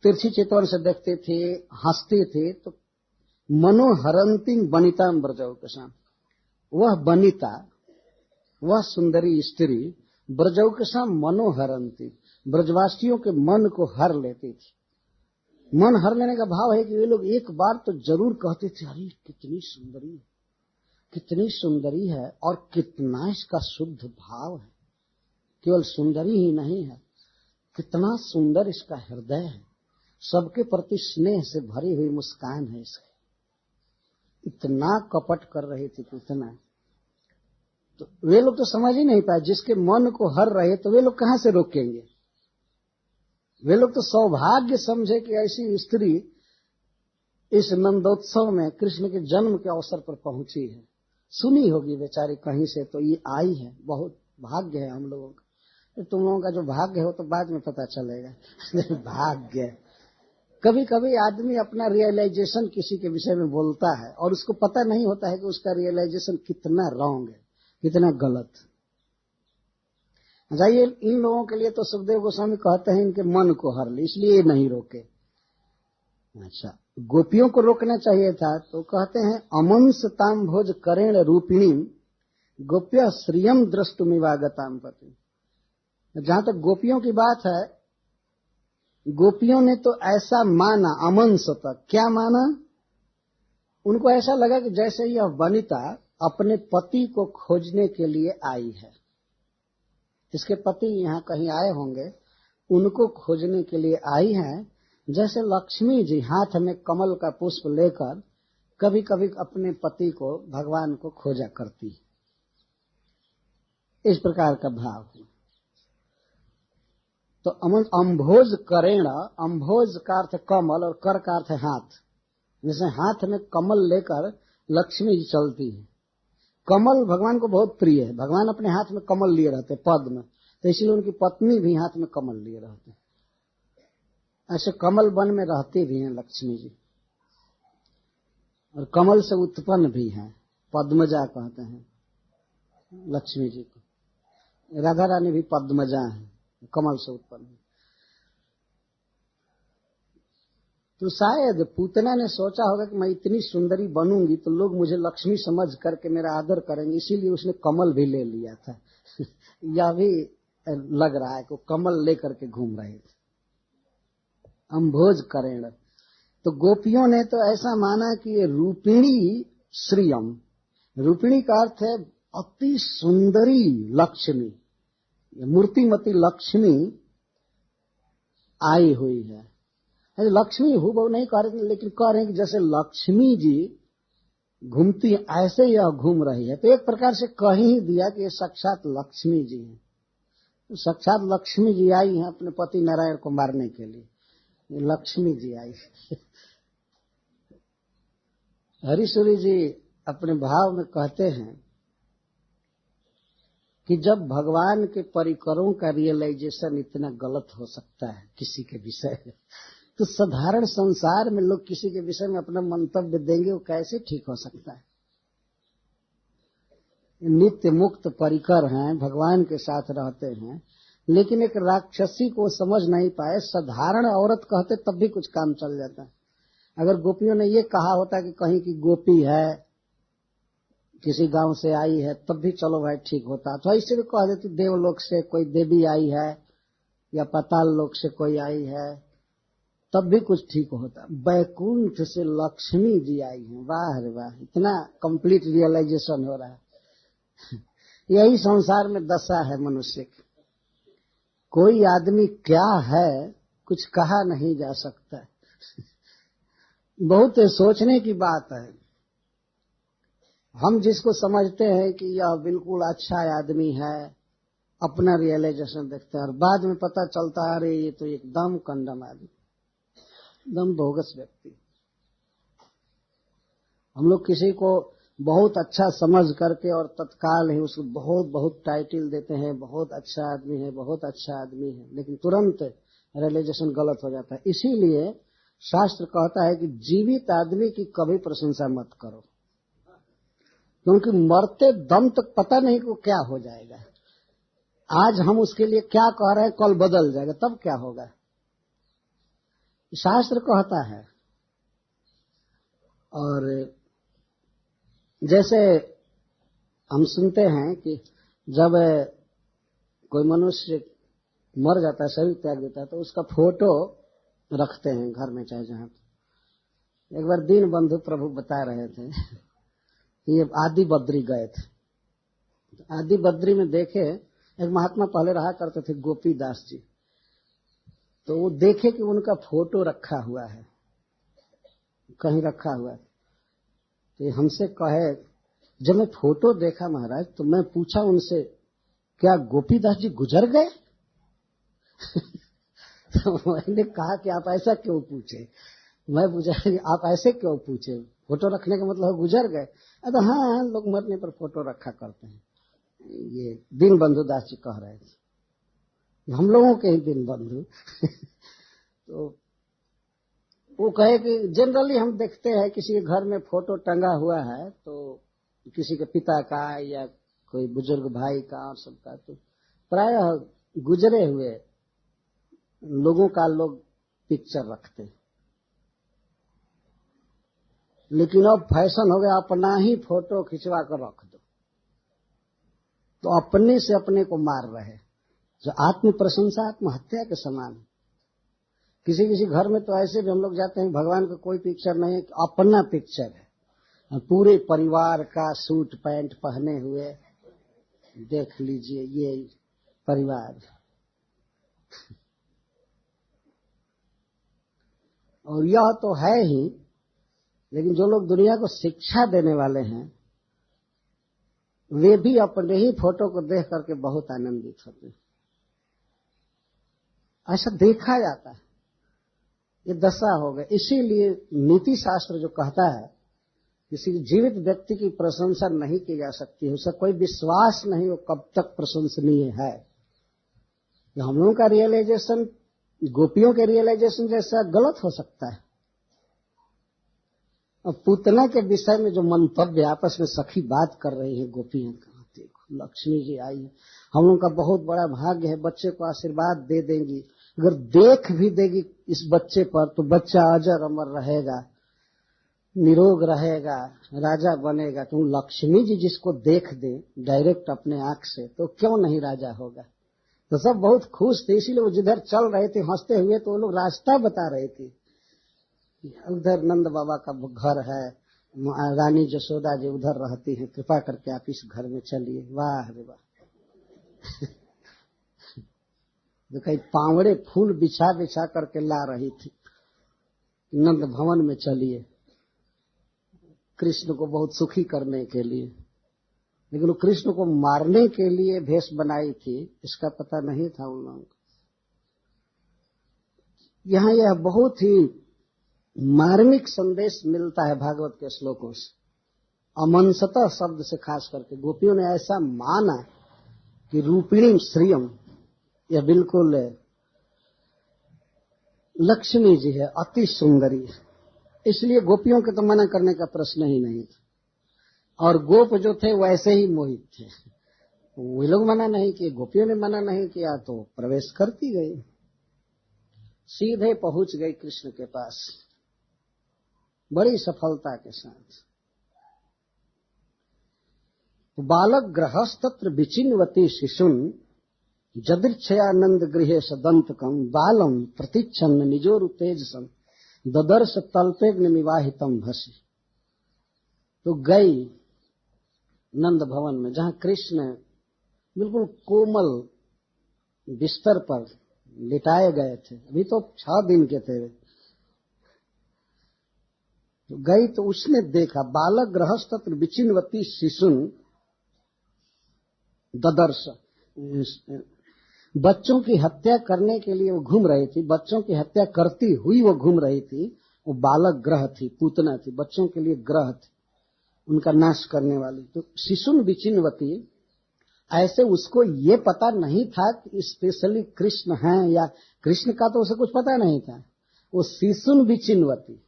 तिरछी चितवन से देखती थी, हंसती थी, तो मनोहरंती बनिताम ब्रजौकसाम, वह बनिता, वह सुंदरी स्त्री ब्रजौकसाम मनोहरंती, ब्रजवासियों के मन को हर लेती थी। मन हर लेने का भाव है कि वे लोग एक बार तो जरूर कहते थे, अरे कितनी सुंदरी, कितनी सुंदरी है, और कितना इसका शुद्ध भाव है। केवल सुंदरी ही नहीं है, कितना सुंदर इसका हृदय है, सबके प्रति स्नेह से भरी हुई मुस्कान है इसकी। इतना कपट कर रही थी, इतना। तो वे लोग तो समझ ही नहीं पाए, जिसके मन को हर रहे तो वे लोग कहां से रोकेंगे। वे लोग तो सौभाग्य समझे कि ऐसी स्त्री इस नंदोत्सव में कृष्ण के जन्म के अवसर पर पहुंची है। सुनी होगी बेचारी कहीं से, तो ये आई है, बहुत भाग्य है हम लोगों का। तुम लोगों का जो भाग्य है वो तो बाद में पता चलेगा। भाग्य, कभी कभी आदमी अपना रियलाइजेशन किसी के विषय में बोलता है और उसको पता नहीं होता है कि उसका रियलाइजेशन कितना रॉन्ग है, कितना गलत। जाइए, इन लोगों के लिए तो सुखदेव गोस्वामी कहते हैं इनके मन को हर ले, इसलिए नहीं रोके। अच्छा, गोपियों को रोकना चाहिए था, तो कहते हैं अमंसताम भोज करेण रूपिणी गोप्य श्रियम द्रष्टुमिवागताम पति। जहां तक गोपियों की बात है, गोपियों ने तो ऐसा माना, अमंस तक क्या माना, उनको ऐसा लगा कि जैसे यह वनिता अपने पति को खोजने के लिए आई है। इसके पति यहाँ कहीं आए होंगे, उनको खोजने के लिए आई हैं। जैसे लक्ष्मी जी हाथ में कमल का पुष्प लेकर कभी कभी अपने पति को, भगवान को खोजा करती, इस प्रकार का भाव है। तो अम्भोज करेण, अम्भोज का अर्थ कमल और कर का अर्थ हाथ। जैसे हाथ में कमल लेकर लक्ष्मी जी चलती है। कमल भगवान को बहुत प्रिय है, भगवान अपने हाथ में कमल लिए रहते पद्म, तो इसलिए उनकी पत्नी भी हाथ में कमल लिए रहते। ऐसे कमल वन में रहती भी हैं लक्ष्मी जी, और कमल से उत्पन्न भी हैं, पद्मजा कहते हैं लक्ष्मी जी को। राधा रानी भी पद्मजा है, कमल से उत्पन्न है। तो शायद पूतना ने सोचा होगा कि मैं इतनी सुंदरी बनूंगी तो लोग मुझे लक्ष्मी समझ करके मेरा आदर करेंगे, इसीलिए उसने कमल भी ले लिया था। यह भी लग रहा है कि कमल लेकर के घूम रहे थे। अम्भोज करेण, तो गोपियों ने तो ऐसा माना कि ये रूपिणी श्रियम, रूपिणी का अर्थ है अति सुंदरी लक्ष्मी, मूर्तिमती लक्ष्मी आई हुई है। लक्ष्मी हूँ वो नहीं कह रहे, लेकिन कह रहे हैं कि जैसे लक्ष्मी जी घूमती ऐसे यह घूम रही है। तो एक प्रकार से कह ही दिया कि ये साक्षात लक्ष्मी जी हैं। तो साक्षात लक्ष्मी जी आई हैं अपने पति नारायण को मारने के लिए, लक्ष्मी जी आई। हरीश्वरी जी अपने भाव में कहते हैं कि जब भगवान के परिकरों का रियलाइजेशन इतना गलत हो सकता है किसी के विषय में, तो साधारण संसार में लोग किसी के विषय में अपना मंतव्य देंगे, वो कैसे ठीक हो सकता है। नित्य मुक्त परिकर हैं, भगवान के साथ रहते हैं, लेकिन एक राक्षसी को समझ नहीं पाए। साधारण औरत कहते तब भी कुछ काम चल जाता है। अगर गोपियों ने ये कहा होता कि कहीं की गोपी है, किसी गांव से आई है, तब भी चलो भाई ठीक होता। तो ऐसे भी कह देती देवलोक से कोई देवी आई है या पाताल लोक से कोई आई है, तब भी कुछ ठीक होता। बैकुंठ से लक्ष्मी जी आई हैं, वाह रे वाह, इतना कंप्लीट रियलाइजेशन हो रहा है। यही संसार में दशा है मनुष्य की। कोई आदमी क्या है कुछ कहा नहीं जा सकता। बहुत सोचने की बात है। हम जिसको समझते हैं कि यह बिल्कुल अच्छा आदमी है, अपना रियलाइजेशन देखते हैं, और बाद में पता चलता है अरे ये तो एकदम कंडम आदमी, एकदम बोगस व्यक्ति। हम लोग किसी को बहुत अच्छा समझ करके और तत्काल ही उसको बहुत बहुत टाइटल देते हैं, बहुत अच्छा आदमी है, बहुत अच्छा आदमी है, लेकिन तुरंत रियलाइजेशन गलत हो जाता है। इसीलिए शास्त्र कहता है कि जीवित आदमी की कभी प्रशंसा मत करो, क्योंकि मरते दम तक पता नहीं कि क्या हो जाएगा। आज हम उसके लिए क्या कह रहे हैं, कल बदल जाएगा, तब क्या होगा। शास्त्र कहता है। और जैसे हम सुनते हैं कि जब कोई मनुष्य मर जाता है, शरीर त्याग देता है, तो उसका फोटो रखते हैं घर में चाहे जहां। एक बार दीन बंधु प्रभु बता रहे थे, ये आदि बद्री गए थे। आदि बद्री में देखे एक महात्मा पहले रहा करते थे, गोपी दास जी। तो वो देखे कि उनका फोटो रखा हुआ है, कहीं रखा हुआ है। तो हमसे कहे, जब मैं फोटो देखा महाराज तो मैं पूछा उनसे, क्या गोपीदास जी गुजर गए? तो मैंने कहा कि आप ऐसा क्यों पूछे? मैं पूछा आप ऐसे क्यों पूछे, फोटो रखने का मतलब गुजर गए? तो हाँ, लोग मरने पर फोटो रखा करते हैं। ये दीन बंधु दास जी कह रहे थे, हम लोगों के ही दीन बंधु। तो वो कहे कि जनरली हम देखते हैं किसी के घर में फोटो टंगा हुआ है, तो किसी के पिता का या कोई बुजुर्ग भाई का और सबका, तो प्रायः गुजरे हुए लोगों का लोग पिक्चर रखते हैं। लेकिन अब फैशन हो गया अपना ही फोटो खिंचवा कर रख दो, तो अपने से अपने को मार रहे, जो आत्म प्रशंसा आत्महत्या के समान है। किसी किसी घर में तो ऐसे भी हम लोग जाते हैं, भगवान का कोई पिक्चर नहीं है, अपना पिक्चर है, पूरे परिवार का सूट पैंट पहने हुए, देख लीजिए ये परिवार। और यह तो है ही, लेकिन जो लोग दुनिया को शिक्षा देने वाले हैं वे भी अपने ही फोटो को देख करके बहुत आनंदित होते हैं। ऐसा देखा जाता है, ये दशा हो गई। इसीलिए नीति शास्त्र जो कहता है किसी जीवित व्यक्ति की प्रशंसा नहीं की जा सकती, उसका कोई विश्वास नहीं वो कब तक प्रशंसनीय है। तो हम लोगों का रियलाइजेशन गोपियों के रियलाइजेशन जैसा गलत हो सकता है। और पूतना के विषय में जो मंतव्य आपस में सखी बात कर रही है गोपियां, देखो लक्ष्मी जी आई है, हम लोगों का बहुत बड़ा भाग्य है, बच्चे को आशीर्वाद दे देंगी, अगर देख भी देगी इस बच्चे पर तो बच्चा अजर अमर रहेगा, निरोग रहेगा, राजा बनेगा। तो लक्ष्मी जी जिसको देख दे डायरेक्ट अपने आंख से तो क्यों नहीं राजा होगा। तो सब बहुत खुश थे, इसीलिए वो जिधर चल रहे थे हंसते हुए, तो वो लोग रास्ता बता रहे थे। उधर नंद बाबा का घर है, रानी जसोदा जी उधर रहती हैं, कृपा करके आप इस घर में चलिए। वाह रे वाह। तो कई पावड़े फूल बिछा बिछा करके ला रही थी, नंद भवन में चलिए, कृष्ण को बहुत सुखी करने के लिए। लेकिन वो कृष्ण को मारने के लिए भेष बनाई थी, इसका पता नहीं था उन लोगों को। यहाँ यह बहुत ही मार्मिक संदेश मिलता है भागवत के श्लोकों से। अमंसतः शब्द से खास करके गोपियों ने ऐसा माना कि रूपिणी श्रियम, यह बिल्कुल लक्ष्मी जी है, अति सुंदरी है, इसलिए गोपियों के तो मना करने का प्रश्न ही नहीं था। और गोप जो थे वैसे ही मोहित थे, वे लोग मना नहीं किए, गोपियों ने मना नहीं किया तो प्रवेश करती गई, सीधे पहुंच गई कृष्ण के पास बड़ी सफलता के साथ। बालक गृहस्तत्र विचिन्वती शिशुन जदृच्छयानंद गृहे सदंतकम बालम प्रतीच्छन्न निजोरु तेजसम ददर्श तल्पेग्न विवाहितम भसी। तो गई नंद भवन में जहां कृष्ण बिल्कुल कोमल बिस्तर पर लिटाए गए थे, अभी तो 6 दिन के थे। तो गई तो उसने देखा बालक गृहस्तत्र विचिन्वती शिशुन ददर्श, बच्चों की हत्या करने के लिए वो घूम रही थी, बच्चों की हत्या करती हुई वो घूम रही थी। वो बालक ग्रह थी, पूतना थी, बच्चों के लिए ग्रह थी, उनका नाश करने वाली। तो शिशुन विचिन्वती, ऐसे उसको ये पता नहीं था कि स्पेशली कृष्ण हैं, या कृष्ण का तो उसे कुछ पता नहीं था। वो शिशुन विचिन्वती,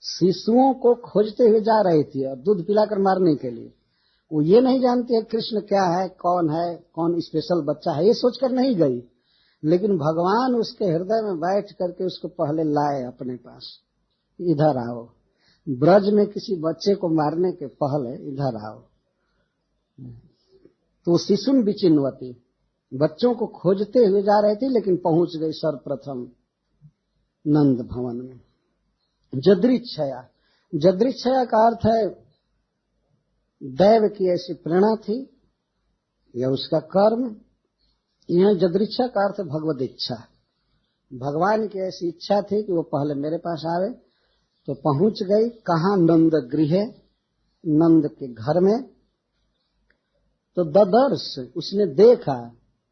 शिशुओं को खोजते हुए जा रही थी और दूध पिलाकर मारने के लिए। वो ये नहीं जानती है कृष्ण क्या है, कौन स्पेशल बच्चा है, ये सोचकर नहीं गई। लेकिन भगवान उसके हृदय में बैठ करके उसको पहले लाए अपने पास, इधर आओ, ब्रज में किसी बच्चे को मारने के पहले इधर आओ। तो शिशुन विचिन्वती, बच्चों को खोजते हुए जा रहे थे, लेकिन पहुंच गई सर्वप्रथम नंद भवन में। जदृच्छया, जदृच्छया का अर्थ है दैव की ऐसी प्रेरणा थी या उसका कर्म। यह जदृच्छा का अर्थ भगवद इच्छा, भगवान की ऐसी इच्छा थी कि वो पहले मेरे पास आवे। तो पहुंच गई कहाँ, नंद गृह, नंद के घर में। तो ददर्श, उसने देखा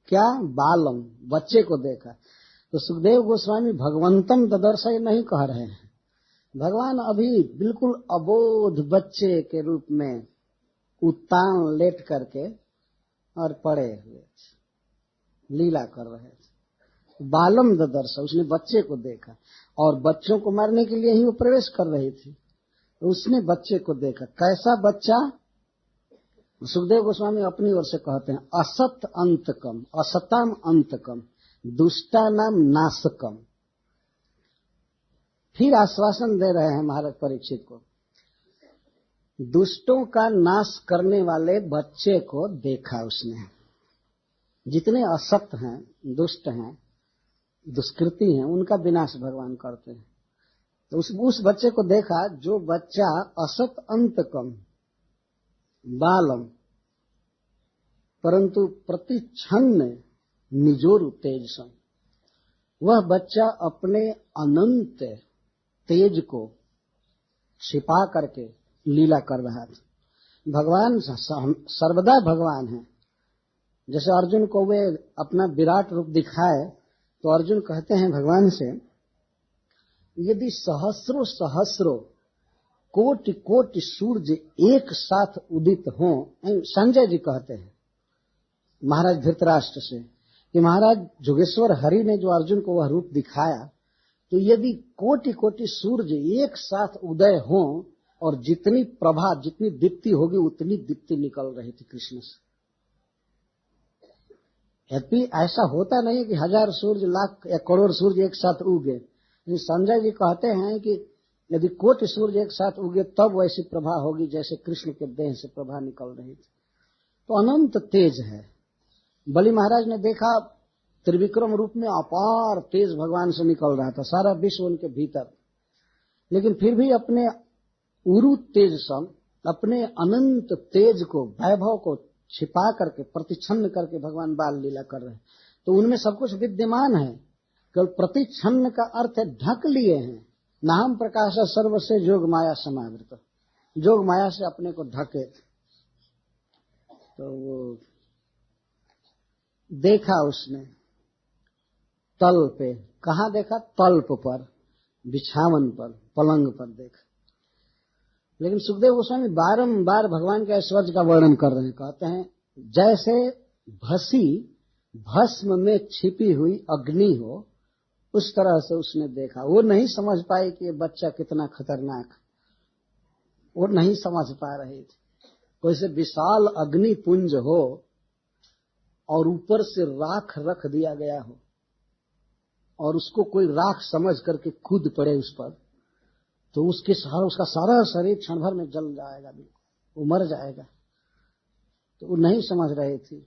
क्या, बालम, बच्चे को देखा। तो सुखदेव गोस्वामी भगवंतम ददर्श ये नहीं कह रहे हैं, भगवान अभी बिल्कुल अबोध बच्चे के रूप में उत्तान लेट करके और पड़े हुए लीला कर रहे थे। बालम ददर्श, उसने बच्चे को देखा, और बच्चों को मारने के लिए ही वो प्रवेश कर रही थी। तो उसने बच्चे को देखा। कैसा बच्चा? सुखदेव गोस्वामी अपनी ओर से कहते हैं असत अंतकम, असताम अंतकम, दुष्टानाम नाशकम। फिर आश्वासन दे रहे हैं महाराज परीक्षित को, दुष्टों का नाश करने वाले बच्चे को देखा उसने। जितने असत हैं, दुष्ट हैं, दुष्कृति हैं, उनका विनाश भगवान करते हैं। तो उस बच्चे को देखा जो बच्चा असत अंतकम बालम, परंतु प्रतिच्छन्न निजोर तेजसम, वह बच्चा अपने अनंत तेज को छिपा करके लीला कर रहा था। भगवान सर्वदा भगवान है। जैसे अर्जुन को वे अपना विराट रूप दिखाए तो अर्जुन कहते हैं भगवान से, यदि सहस्रों सहस्रों कोटि कोटि सूर्य एक साथ उदित हों, संजय जी कहते हैं महाराज धृतराष्ट्र से कि महाराज जोगेश्वर हरि ने जो अर्जुन को वह रूप दिखाया, तो यदि कोटि कोटि सूर्य एक साथ उदय हों और जितनी प्रभा जितनी दीप्ति होगी उतनी दीप्ति निकल रही थी कृष्ण से। यद्यपि ऐसा होता नहीं कि हजार सूर्य लाख या करोड़ सूर्य एक साथ उगे। संजय जी कहते हैं कि यदि कोटि सूर्य एक साथ उगे तब वैसी प्रभा होगी जैसे कृष्ण के देह से प्रभा निकल रही थी। तो अनंत तेज है। बलि महाराज ने देखा त्रिविक्रम रूप में अपार तेज भगवान से निकल रहा था, सारा विश्व उनके भीतर, लेकिन फिर भी अपने उरु तेज सम, अपने अनंत तेज को, वैभव को छिपा करके, प्रतिच्छन्न करके भगवान बाल लीला कर रहे हैं। तो उनमें सब कुछ विद्यमान है, केवल प्रतिच्छन्न का अर्थ है ढक लिए हैं। नाम प्रकाश सर्व से जोग माया समावृत, जोग माया से अपने को ढके। तो वो देखा उसने तल पे, कहाँ देखा? तल्प पर, बिछावन पर, पलंग पर देखा। लेकिन सुखदेव गोस्वामी बारंबार भगवान के ऐश्वर्य का वर्णन कर रहे हैं। कहते हैं जैसे भसी भस्म में छिपी हुई अग्नि हो, उस तरह से उसने देखा। वो नहीं समझ पाई कि ये बच्चा कितना खतरनाक, वो नहीं समझ पा रही थी। कोई से विशाल अग्नि पुंज हो और ऊपर से राख रख दिया गया हो और उसको कोई राख समझ करके कूद पड़े उस पर, तो उसका सारा शरीर क्षण भर में जल जाएगा, वो मर जाएगा। तो वो नहीं समझ रही थी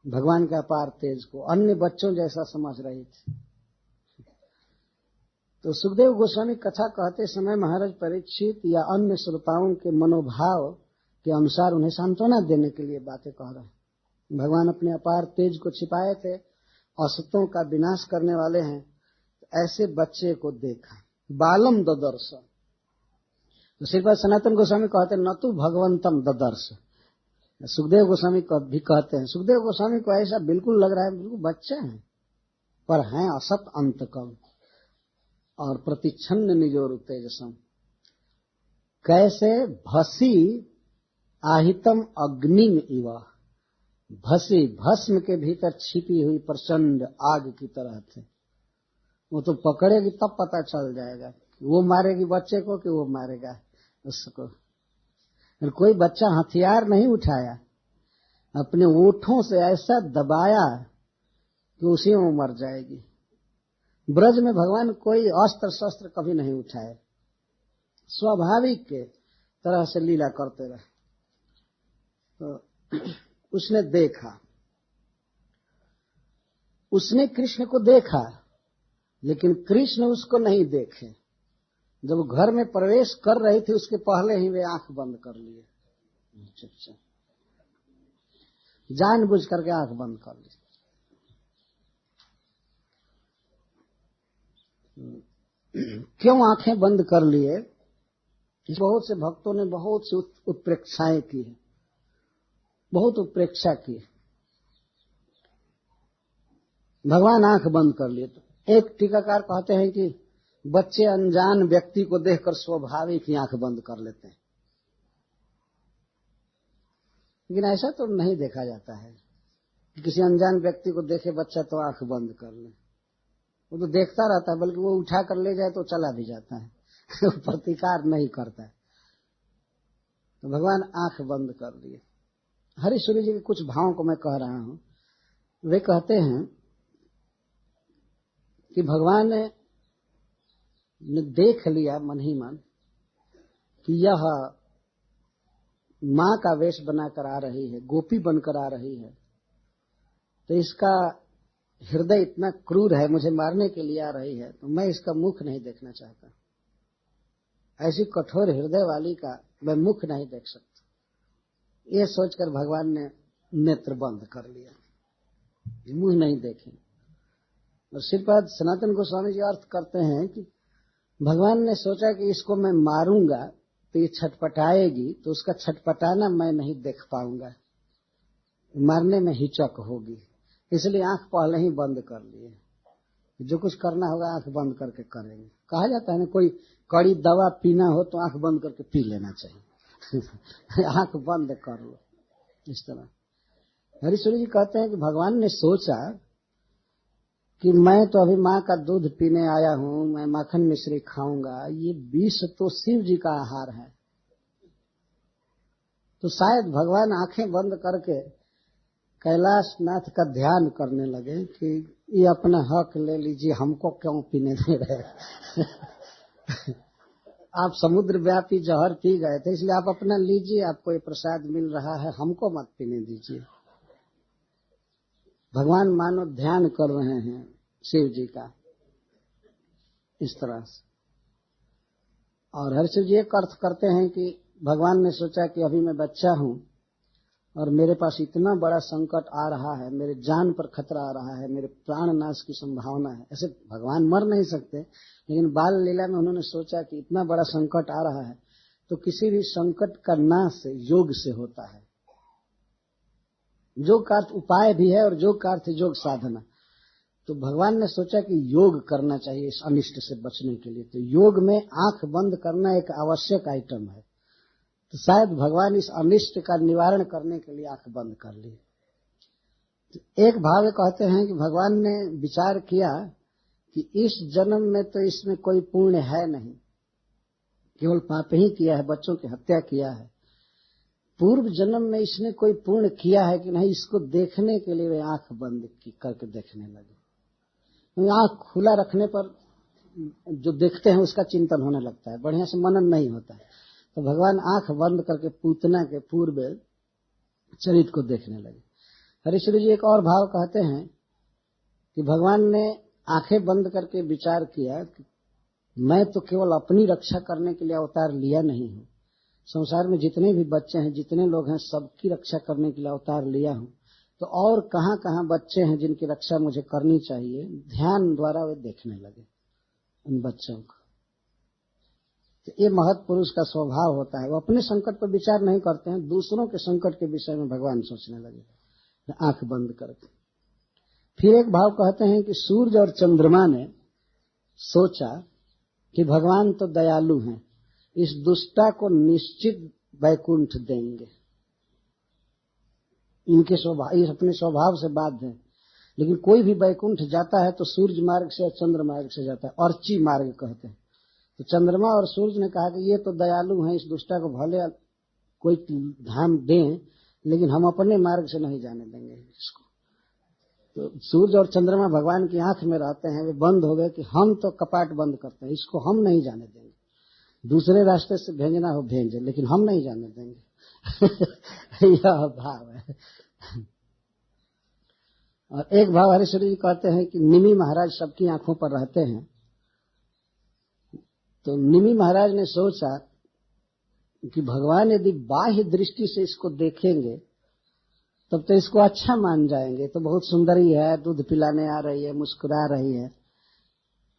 भगवान के अपार तेज को, अन्य बच्चों जैसा समझ रही थी। तो सुखदेव गोस्वामी कथा कहते समय महाराज परीक्षित या अन्य श्रोताओं के मनोभाव के अनुसार उन्हें सांत्वना देने के लिए बातें कह रहे हैं। भगवान अपने अपार तेज को छिपाए थे, असतों का विनाश करने वाले हैं। तो ऐसे बच्चे को देखा, बालम ददर्श। तो श्रीपाद सनातन गोस्वामी कहते हैं न तो भगवंतम ददर्श। सुखदेव गोस्वामी भी कहते हैं, सुखदेव गोस्वामी को ऐसा बिल्कुल लग रहा है बिल्कुल बच्चे हैं, पर हैं असत अंतकम और प्रतिच्छन्न निजोर तेजसम। कैसे? भसी आहितम अग्निम इव, भसी भस्म के भीतर छिपी हुई प्रचंड आग की तरह थे। वो तो पकड़ेगी तब पता चल जाएगा कि वो मारेगी बच्चे को कि वो मारेगा उसको। और कोई बच्चा हथियार नहीं उठाया, अपने ओठों से ऐसा दबाया कि उसी में मर जाएगी। ब्रज में भगवान कोई अस्त्र शस्त्र कभी नहीं उठाए, स्वाभाविक के तरह से लीला करते रहे। तो उसने देखा, उसने कृष्ण को देखा, लेकिन कृष्ण उसको नहीं देखे। जब वो घर में प्रवेश कर रही थी उसके पहले ही वे आंख बंद कर लिए, चुपचाप जानबूझ करके आंख बंद कर ली। क्यों आंखें बंद कर लिए? बहुत से भक्तों ने बहुत सी उत्प्रेक्षाएं की है, बहुत उत्प्रेक्षा की। भगवान आंख बंद कर लिए। तो एक टीकाकार कहते हैं कि बच्चे अनजान व्यक्ति को देखकर स्वाभाविक ही आंख बंद कर लेते हैं, लेकिन ऐसा तो नहीं देखा जाता है कि किसी अनजान व्यक्ति को देखे बच्चा तो आंख बंद कर ले। वो तो देखता रहता है, बल्कि वो उठा कर ले जाए तो चला भी जाता है प्रतिकार नहीं करता है। तो भगवान आंख बंद कर लिए। हरीश्वरी जी के कुछ भावों को मैं कह रहा हूं। वे कहते हैं कि भगवान ने देख लिया मन ही मन कि यह मां का वेश बनाकर आ रही है, गोपी बनकर आ रही है, तो इसका हृदय इतना क्रूर है, मुझे मारने के लिए आ रही है, तो मैं इसका मुख नहीं देखना चाहता। ऐसी कठोर हृदय वाली का मैं मुख नहीं देख सकता। ये सोचकर भगवान ने नेत्र बंद कर लिया। मुंह नहीं देखेंगे। और श्रीपाद सनातन गोस्वामी जी अर्थ करते हैं कि भगवान ने सोचा कि इसको मैं मारूंगा तो ये छटपटाएगी, तो उसका छटपटाना मैं नहीं देख पाऊंगा, मारने में हिचक होगी, इसलिए आंख पहले ही बंद कर लिए। जो कुछ करना होगा आंख बंद करके करेंगे। कहा जाता है ना, कोई कड़ी दवा पीना हो तो आंख बंद करके पी लेना चाहिए। आंख बंद कर लो। इस तरह हरीश्वरी जी कहते हैं कि भगवान ने सोचा कि मैं तो अभी माँ का दूध पीने आया हूं, मैं माखन मिश्री खाऊंगा, ये विष तो शिव जी का आहार है। तो शायद भगवान आंखें बंद करके कैलाशनाथ का ध्यान करने लगे कि ये अपना हक ले लीजिए, हमको क्यों पीने दे रहे। आप समुद्र व्यापी जहर पी गए थे, इसलिए आप अपना लीजिए, आपको ये प्रसाद मिल रहा है, हमको मत पीने दीजिए। भगवान मानो ध्यान कर रहे हैं शिव जी का इस तरह से। और हरिशिव जी एक अर्थ करते हैं कि भगवान ने सोचा कि अभी मैं बच्चा हूं और मेरे पास इतना बड़ा संकट आ रहा है, मेरे जान पर खतरा आ रहा है, मेरे प्राण नाश की संभावना है। ऐसे भगवान मर नहीं सकते, लेकिन बाल लीला में उन्होंने सोचा कि इतना बड़ा संकट आ रहा है, तो किसी भी संकट का नाश योग से होता है। योग का अर्थ उपाय भी है और योग का अर्थ योग साधना। तो भगवान ने सोचा कि योग करना चाहिए इस अनिष्ट से बचने के लिए। तो योग में आंख बंद करना एक आवश्यक आइटम है। तो शायद भगवान इस अनिष्ट का निवारण करने के लिए आंख बंद कर ली। तो एक भाव कहते हैं कि भगवान ने विचार किया कि इस जन्म में तो इसमें कोई पुण्य है नहीं, केवल पाप ही किया है, बच्चों की हत्या किया है। पूर्व जन्म में इसने कोई पुण्य किया है कि नहीं, इसको देखने के लिए वे आंख बंद करके देखने लगे। आंख खुला रखने पर जो देखते हैं उसका चिंतन होने लगता है, बढ़िया से मनन नहीं होता है। तो भगवान आंख बंद करके पूतना के पूर्व चरित्र को देखने लगे। हरीश्वर जी एक और भाव कहते हैं कि भगवान ने आंखें बंद करके विचार किया कि मैं तो केवल अपनी रक्षा करने के लिए अवतार लिया नहीं हूं, संसार में जितने भी बच्चे हैं, जितने लोग हैं, सबकी रक्षा करने के लिए अवतार लिया हूं। तो और कहां कहां बच्चे हैं जिनकी रक्षा मुझे करनी चाहिए, ध्यान द्वारा वे देखने लगे उन बच्चों को। तो ये महत् पुरुष का स्वभाव होता है, वो अपने संकट पर विचार नहीं करते हैं, दूसरों के संकट के विषय में भगवान सोचने लगे आंख बंद करके। फिर एक भाव कहते हैं कि सूर्य और चंद्रमा ने सोचा कि भगवान तो दयालु हैं, इस दुष्टा को निश्चित वैकुंठ देंगे। इनके स्वभाव, ये अपने स्वभाव से बाध्य है, लेकिन कोई भी वैकुंठ जाता है तो सूर्य मार्ग से और चंद्र मार्ग से जाता है, अर्ची मार्ग कहते हैं। तो चंद्रमा और सूर्य ने कहा कि ये तो दयालु हैं, इस दुष्टा को भले कोई धाम दें, लेकिन हम अपने मार्ग से नहीं जाने देंगे इसको। तो सूर्य और चंद्रमा भगवान की आंख में रहते हैं, वे बंद हो गए कि हम तो कपाट बंद करते हैं, इसको हम नहीं जाने देंगे। दूसरे रास्ते से भेजना हो भेजे, लेकिन हम नहीं जाने देंगे। यह भाव है। और एक भाव हरीश्वर जी कहते हैं कि निमि महाराज सबकी आंखों पर रहते हैं। तो निमि महाराज ने सोचा कि भगवान यदि बाह्य दृष्टि से इसको देखेंगे तब तो इसको अच्छा मान जाएंगे, तो बहुत सुंदरी है, दूध पिलाने आ रही है, मुस्कुरा रही है।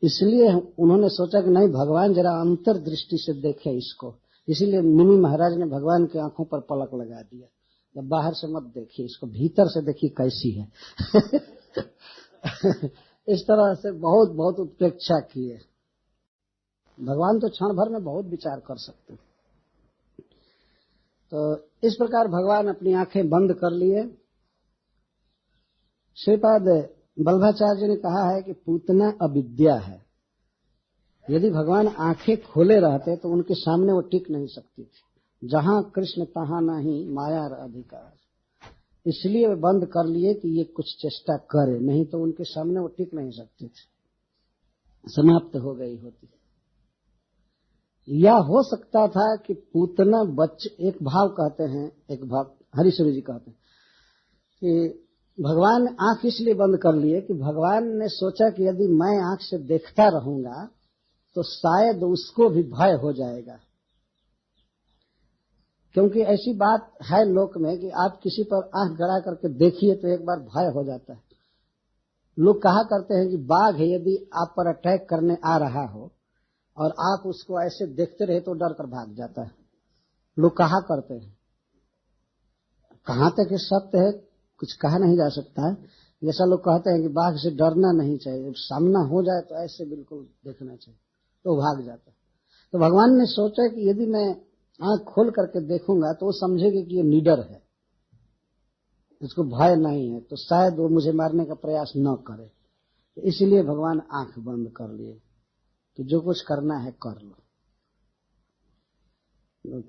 इसलिए उन्होंने सोचा कि नहीं, भगवान जरा अंतर दृष्टि से देखे इसको। इसीलिए निमि महाराज ने भगवान की आंखों पर पलक लगा दिया, जब बाहर से मत देखिए, इसको भीतर से देखिए कैसी है। इस तरह से बहुत बहुत उत्प्रेक्षा किए। भगवान तो क्षण भर में बहुत विचार कर सकते। तो इस प्रकार भगवान अपनी आंखें बंद कर लिए। श्रीपाद वल्लभाचार्य ने कहा है कि पूतना अविद्या है। यदि भगवान आंखें खोले रहते तो उनके सामने वो टिक नहीं सकती थी। जहां कृष्ण तहां नहीं माया अधिकार, इसलिए वे बंद कर लिए कि ये कुछ चेष्टा करे, नहीं तो उनके सामने वो टिक नहीं सकती थी, समाप्त हो गई होती। या हो सकता था कि पूतना बच्चे, एक भाव कहते हैं, एक भाव हरीश्वर जी कहते हैं कि भगवान आंख इसलिए बंद कर लिए कि भगवान ने सोचा कि यदि मैं आंख से देखता रहूंगा तो शायद उसको भी भय हो जाएगा। क्योंकि ऐसी बात है लोक में कि आप किसी पर आंख गड़ा करके देखिए तो एक बार भय हो जाता है, लोग कहा करते हैं कि बाघ यदि आप पर अटैक करने आ रहा हो और आप उसको ऐसे देखते रहे तो डर कर भाग जाता है। लोग कहा करते हैं, कहां तक ये सत्य है कुछ कहा नहीं जा सकता है। जैसा लोग कहते हैं कि बाघ से डरना नहीं चाहिए, जब सामना हो जाए तो ऐसे बिल्कुल देखना चाहिए, तो भाग जाता है। तो भगवान ने सोचा कि यदि मैं आंख खोल करके देखूंगा तो वो समझेगा कि ये निडर है, उसको भय नहीं है, तो शायद वो मुझे मारने का प्रयास न करे। तो इसलिए भगवान आंख बंद कर लिए कि जो कुछ करना है कर लो।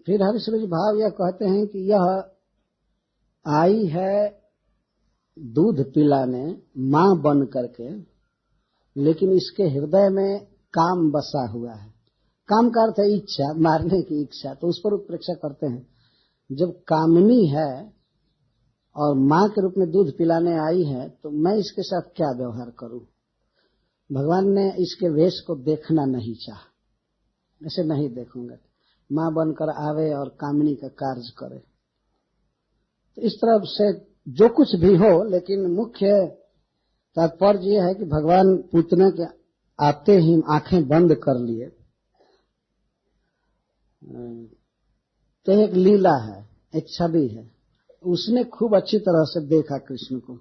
फिर हरिश्री भाव यह कहते हैं कि यह आई है दूध पिलाने मां बन करके, लेकिन इसके हृदय में काम बसा हुआ है। काम का अर्थ है इच्छा, मारने की इच्छा। तो उस पर उत्प्रेक्षा करते हैं, जब कामनी है और मां के रूप में दूध पिलाने आई है तो मैं इसके साथ क्या व्यवहार करूं। भगवान ने इसके वेश को देखना नहीं चाहा, ऐसे नहीं देखूंगा, मां बनकर आवे और कामनी का कार्य करे। तो इस तरह से जो कुछ भी हो, लेकिन मुख्य तात्पर्य यह है कि भगवान पूतना के आते ही आंखें बंद कर लिए। तो एक लीला है, एक छवि है, उसने खूब अच्छी तरह से देखा कृष्ण को।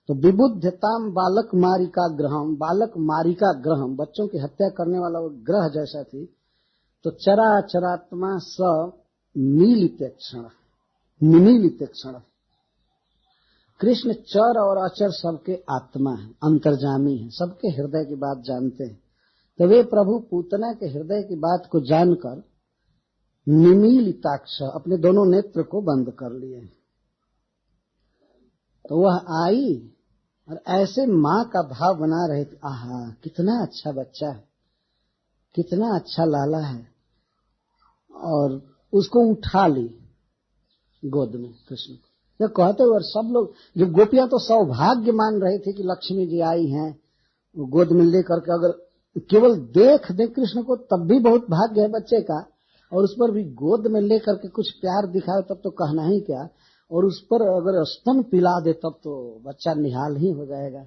तो विबुद्धताम बालक मारिका ग्रहम, बालक मारिका ग्रहम, बच्चों की हत्या करने वाला वो ग्रह जैसा थी। तो चरा चरात्मा स मीलित क्षण, निमीलित क्षण। कृष्ण चर और अचर सबके आत्मा है, अंतर्जामी है, सबके हृदय की बात जानते हैं। तो वे प्रभु पूतना के हृदय की बात को जानकर निमीलिताक्ष, अपने दोनों नेत्र को बंद कर लिए। तो वह आई और ऐसे मां का भाव बना रहे थे, आहा कितना अच्छा बच्चा है, कितना अच्छा लाला है, और उसको उठा ली गोद में कृष्ण को। जब कहते हुए सब लोग, जब गोपियां तो सौभाग्य मान रही थी कि लक्ष्मी जी आई हैं, गोद में लेकर के, अगर केवल देख दे कृष्ण को तब भी बहुत भाग्य है बच्चे का, और उस पर भी गोद में लेकर के कुछ प्यार दिखाए तब तो कहना ही क्या, और उस पर अगर स्तन पिला दे तब तो बच्चा निहाल ही हो जाएगा।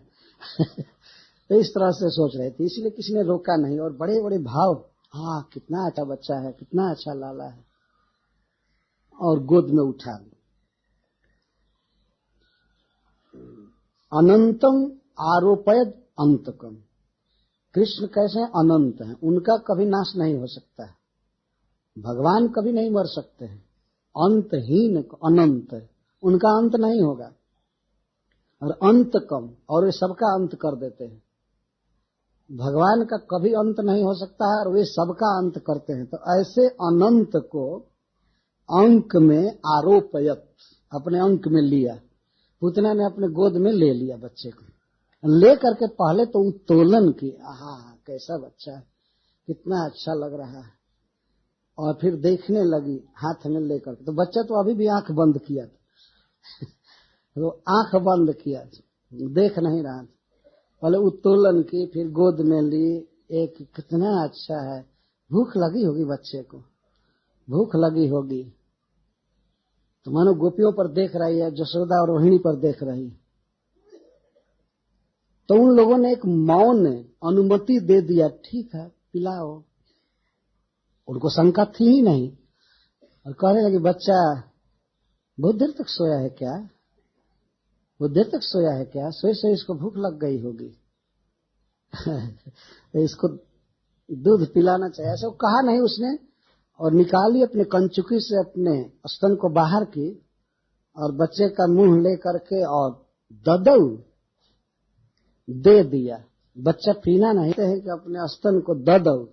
तो इस तरह से सोच रहे थे, इसलिए किसी ने रोका नहीं, और बड़े बड़े भाव, हाँ कितना अच्छा बच्चा है, कितना अच्छा लाला है, और गोद में उठा ली। अनंतम आरोपयद अंतकम, कृष्ण कैसे हैं? अनंत हैं, उनका कभी नाश नहीं हो सकता है। भगवान कभी नहीं मर सकते हैं, अंतहीन अनंत है, उनका अंत नहीं होगा। और अंत कम, और वे सबका अंत कर देते हैं। भगवान का कभी अंत नहीं हो सकता है और वे सबका अंत करते हैं। तो ऐसे अनंत को अंक में आरोपयत, अपने अंक में लिया। पूतना ने अपने गोद में ले लिया बच्चे को, ले करके पहले तो उत्तोलन की, आहा कैसा बच्चा है, कितना अच्छा लग रहा है, और फिर देखने लगी हाथ में लेकर। तो बच्चा तो अभी भी आंख बंद किया था तो आंख बंद किया, देख नहीं रहा था। पहले उत्तोलन की, फिर गोद में ली, एक कितना अच्छा है। भूख लगी होगी बच्चे को, भूख लगी होगी, तो मानो गोपियों पर देख रही है, जसोदा और रोहिणी पर देख रही। तो उन लोगों ने एक मौन अनुमति दे दिया, ठीक है पिलाओ। उनको शंका थी ही नहीं, और कहने लगे बच्चा बहुत देर तक सोया है क्या, बहुत देर तक सोया है क्या, सोए सोए इसको भूख लग गई होगी तो इसको दूध पिलाना चाहिए, ऐसा कहा नहीं उसने। और निकाली अपने कंचुकी से अपने स्तन को बाहर की, और बच्चे का मुंह ले करके और ददऊ दे दिया। बच्चा पीना नहीं है कि अपने स्तन को ददऊ,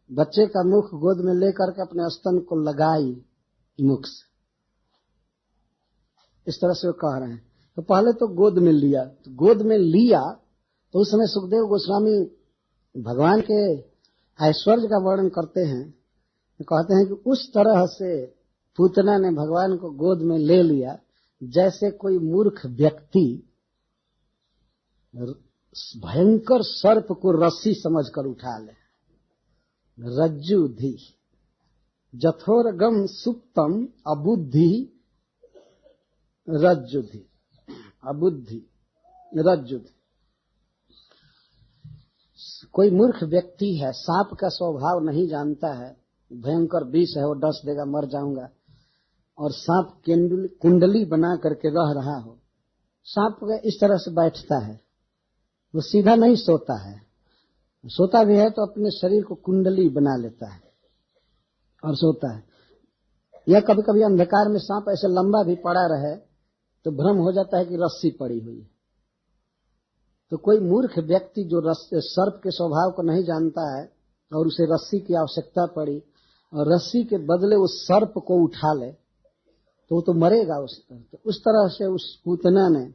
बच्चे का मुख गोद में लेकर के अपने स्तन को लगाई मुख से, इस तरह से वो कह रहे हैं। तो पहले तो गोद में लिया, तो गोद में लिया तो उस समय सुखदेव गोस्वामी भगवान के ऐश्वर्य का वर्णन करते हैं, कहते हैं कि उस तरह से पूतना ने भगवान को गोद में ले लिया जैसे कोई मूर्ख व्यक्ति भयंकर सर्प को रस्सी समझकर उठा ले। रज्जु धी जथोरगम सुप्तम अबुद्धि रज्जुधि, अबुद्धि रज्जुधि। कोई मूर्ख व्यक्ति है, सांप का स्वभाव नहीं जानता है, भयंकर विष है, वो डस देगा मर जाऊंगा, और सांप कुंडली बना करके रह रहा हो, सांप इस तरह से बैठता है, वो सीधा नहीं सोता है, सोता भी है तो अपने शरीर को कुंडली बना लेता है और सोता है। या कभी कभी अंधकार में सांप ऐसे लंबा भी पड़ा रहे तो भ्रम हो जाता है कि रस्सी पड़ी हुई है। तो कोई मूर्ख व्यक्ति जो सर्प के स्वभाव को नहीं जानता है और उसे रस्सी की आवश्यकता पड़ी और रस्सी के बदले उस सर्प को उठा ले तो वो तो मरेगा तो उस तरह से उस पूतना ने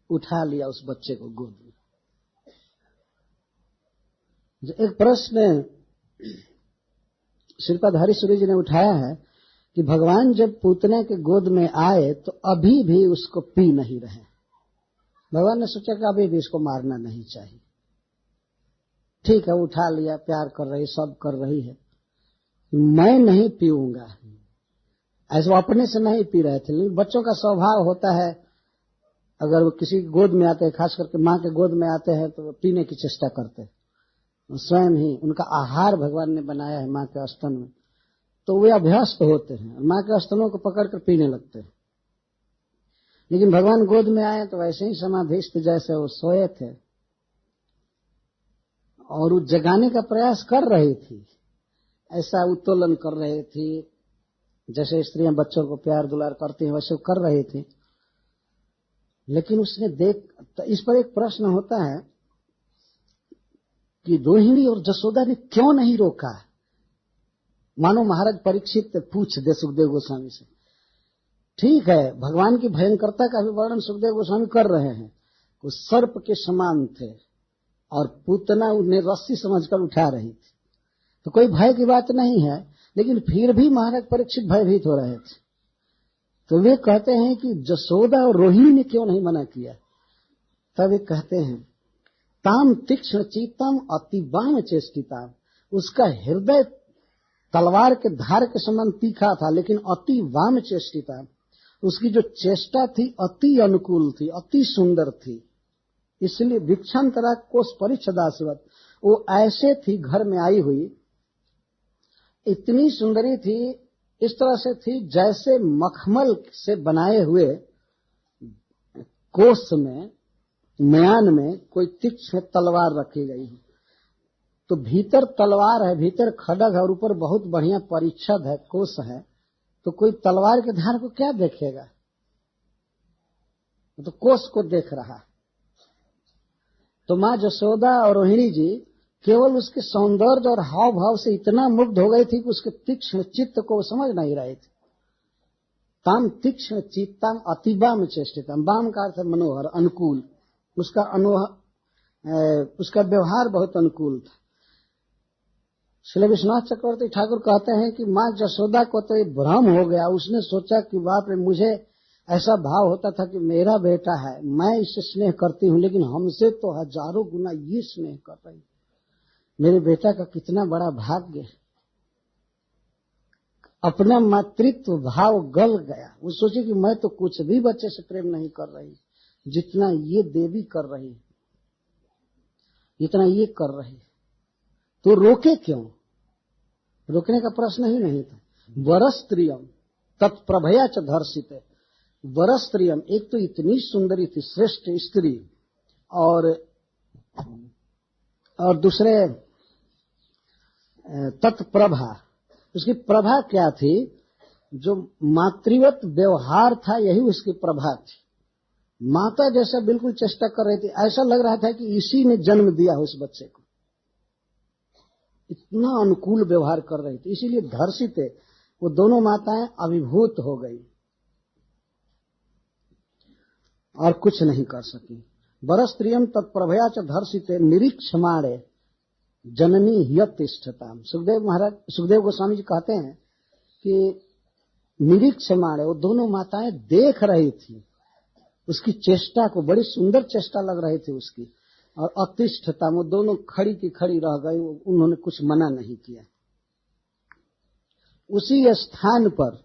उठा लिया उस बच्चे को गोद में। एक प्रश्न श्रीपाद हरीश्वरी जी ने उठाया है कि भगवान जब पूतना के गोद में आए तो अभी भी उसको पी नहीं रहे। भगवान ने सोचा कि अभी भी इसको मारना नहीं चाहिए। ठीक है, उठा लिया, प्यार कर रही, सब कर रही है, मैं नहीं पीऊंगा। ऐसे वो अपने से नहीं पी रहे थे, लेकिन बच्चों का स्वभाव होता है, अगर वो किसी की गोद में आते हैं, खास करके माँ के गोद में आते हैं, तो पीने की चेष्टा करते हैं। स्वयं ही उनका आहार भगवान ने बनाया है माँ के स्तन में, तो वे अभ्यस्त होते हैं और माँ के स्तनों को पकड़कर पीने लगते हैं। लेकिन भगवान गोद में आए तो वैसे ही समाधिस्थ जैसे वो सोए थे और वो जगाने का प्रयास कर रही थी, ऐसा उत्तोलन कर रही थी, जैसे स्त्रियां बच्चों को प्यार दुलार करती हैं वैसे वो कर रही थी। लेकिन उसने तो इस पर एक प्रश्न होता है कि रोहिणी और जसोदा ने क्यों नहीं रोका। मानो महाराज परीक्षित पूछ दे सुखदेव गोस्वामी से। ठीक है, भगवान की भयंकरता का भी वर्णन सुखदेव गोस्वामी कर रहे हैं, वो सर्प के समान थे और पूतना उन्हें रस्सी समझकर उठा रही थी, तो कोई भय की बात नहीं है। लेकिन फिर भी महाराज परीक्षित भयभीत हो रहे थे, तो वे कहते हैं कि जसोदा और रोहिणी ने क्यों नहीं मना किया। तब वे कहते हैं ताम तीक्ष्ण चीतम अतिवाम चेष्टिता, उसका हृदय तलवार के धार के समान तीखा था, लेकिन अति वाम चेष्टिता, उसकी जो चेष्टा थी अति अनुकूल थी, अति सुंदर थी। इसलिए भिक्षांतरा कोष परिच्छदासवत, वो ऐसे थी घर में आई हुई, इतनी सुंदरी थी, इस तरह से थी जैसे मखमल से बनाए हुए कोष में, म्यान में कोई तीक्ष्ण तलवार रखी गई है। तो भीतर तलवार है, भीतर खड्ग है और ऊपर बहुत बढ़िया परिच्छद है, कोष है, तो कोई तलवार के धार को क्या देखेगा, तो कोष को देख रहा। तो माँ जसोदा और रोहिणी जी केवल उसके सौंदर्य और हाव भाव से इतना मुग्ध हो गई थी कि उसके तीक्ष्ण चित्त को समझ नहीं रहे थे। ताम तीक्ष्ण चित्तम अतिवाम चेष्टितम, वाम का अर्थ मनोहर, अनुकूल, उसका व्यवहार बहुत अनुकूल था। श्री विश्वनाथ चक्रवर्ती ठाकुर कहते हैं कि माँ जसोदा को तो ये भ्रम हो गया, उसने सोचा कि बाप रे, मुझे ऐसा भाव होता था कि मेरा बेटा है, मैं इससे स्नेह करती हूँ, लेकिन हमसे तो हजारों गुना ये स्नेह कर रही, मेरे बेटा का कितना बड़ा भाग्य है। अपना मातृत्व भाव गल गया, वो सोचे कि मैं तो कुछ भी बच्चे से प्रेम नहीं कर रही जितना ये देवी कर रही, जितना ये कर रही, तो रोके क्यों। रोकने का प्रश्न ही नहीं था। वरस्त्रियम तत्प्रभया च धर्षित, वरस्त्रियम, एक तो इतनी सुंदरी थी, श्रेष्ठ स्त्री, और दूसरे तत्प्रभा, उसकी प्रभा क्या थी, जो मातृवत व्यवहार था यही उसकी प्रभा थी। माता जैसा बिल्कुल चेष्टा कर रही थी, ऐसा लग रहा था कि इसी ने जन्म दिया उस बच्चे को, इतना अनुकूल व्यवहार कर रही थी, इसीलिए धर्षित, वो दोनों माताएं अभिभूत हो गई और कुछ नहीं कर सकी। वरस्त्रियम तत्प्रभया च धर्षित निरीक्षमाणे जननी ह्यतिष्ठताम। सुखदेव गोस्वामी जी कहते हैं कि निरीक्षमाणे, वो दोनों माताएं देख रही थी उसकी चेष्टा को, बड़ी सुंदर चेष्टा लग रही थी उसकी, और अतिष्ठता, वो दोनों खड़ी की खड़ी रह गई, उन्होंने कुछ मना नहीं किया। उसी स्थान पर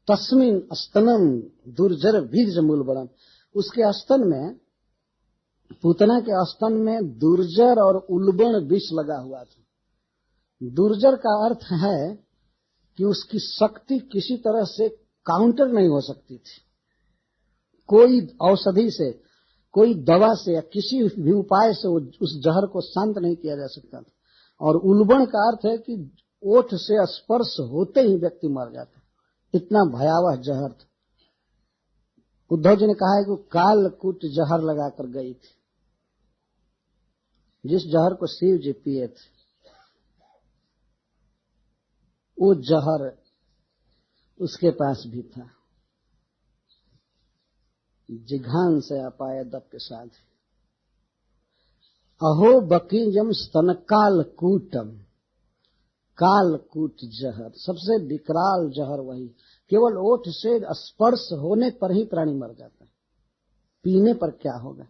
तस्मिन स्तनम दुर्जर बीज मूल बड़म, उसके स्तन में पूतना के स्तन में दुर्जर और उल्बण विष लगा हुआ था। दुर्जर का अर्थ है कि उसकी शक्ति किसी तरह से काउंटर नहीं हो सकती थी। कोई औषधि से, कोई दवा से या किसी भी उपाय से उस जहर को शांत नहीं किया जा सकता था। और उल्बण का अर्थ है कि ओठ से स्पर्श होते ही व्यक्ति मर जाता। इतना भयावह जहर था। उद्धव जी ने कहा है कि कालकूट जहर लगाकर गई थी। जिस जहर को शिव जी पिए थे, वो जहर उसके पास भी था। जिघान से अपाय दप के साथ। अहो बकीजम स्तन कालकूटम, कालकूट जहर, सबसे विकराल जहर वही। केवल ओठ से स्पर्श होने पर ही प्राणी मर जाता है, पीने पर क्या होगा।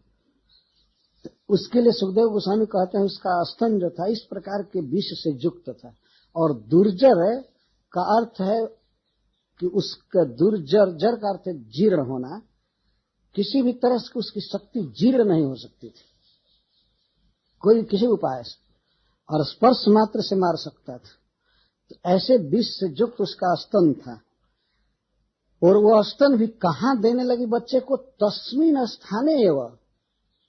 उसके लिए सुखदेव गोस्वामी कहते हैं उसका स्तन जो था इस प्रकार के विष से युक्त था। और दुर्जर का अर्थ है कि उसका दुर्जर, जर का अर्थ है जीर्ण होना, किसी भी तरह से उसकी शक्ति जीर्ण नहीं हो सकती थी कोई किसी उपाय से, और स्पर्श मात्र से मार सकता था। तो ऐसे विष से युक्त उसका स्तन था। और वो स्तन भी कहां देने लगी बच्चे को, तस्मिन स्थाने एवं,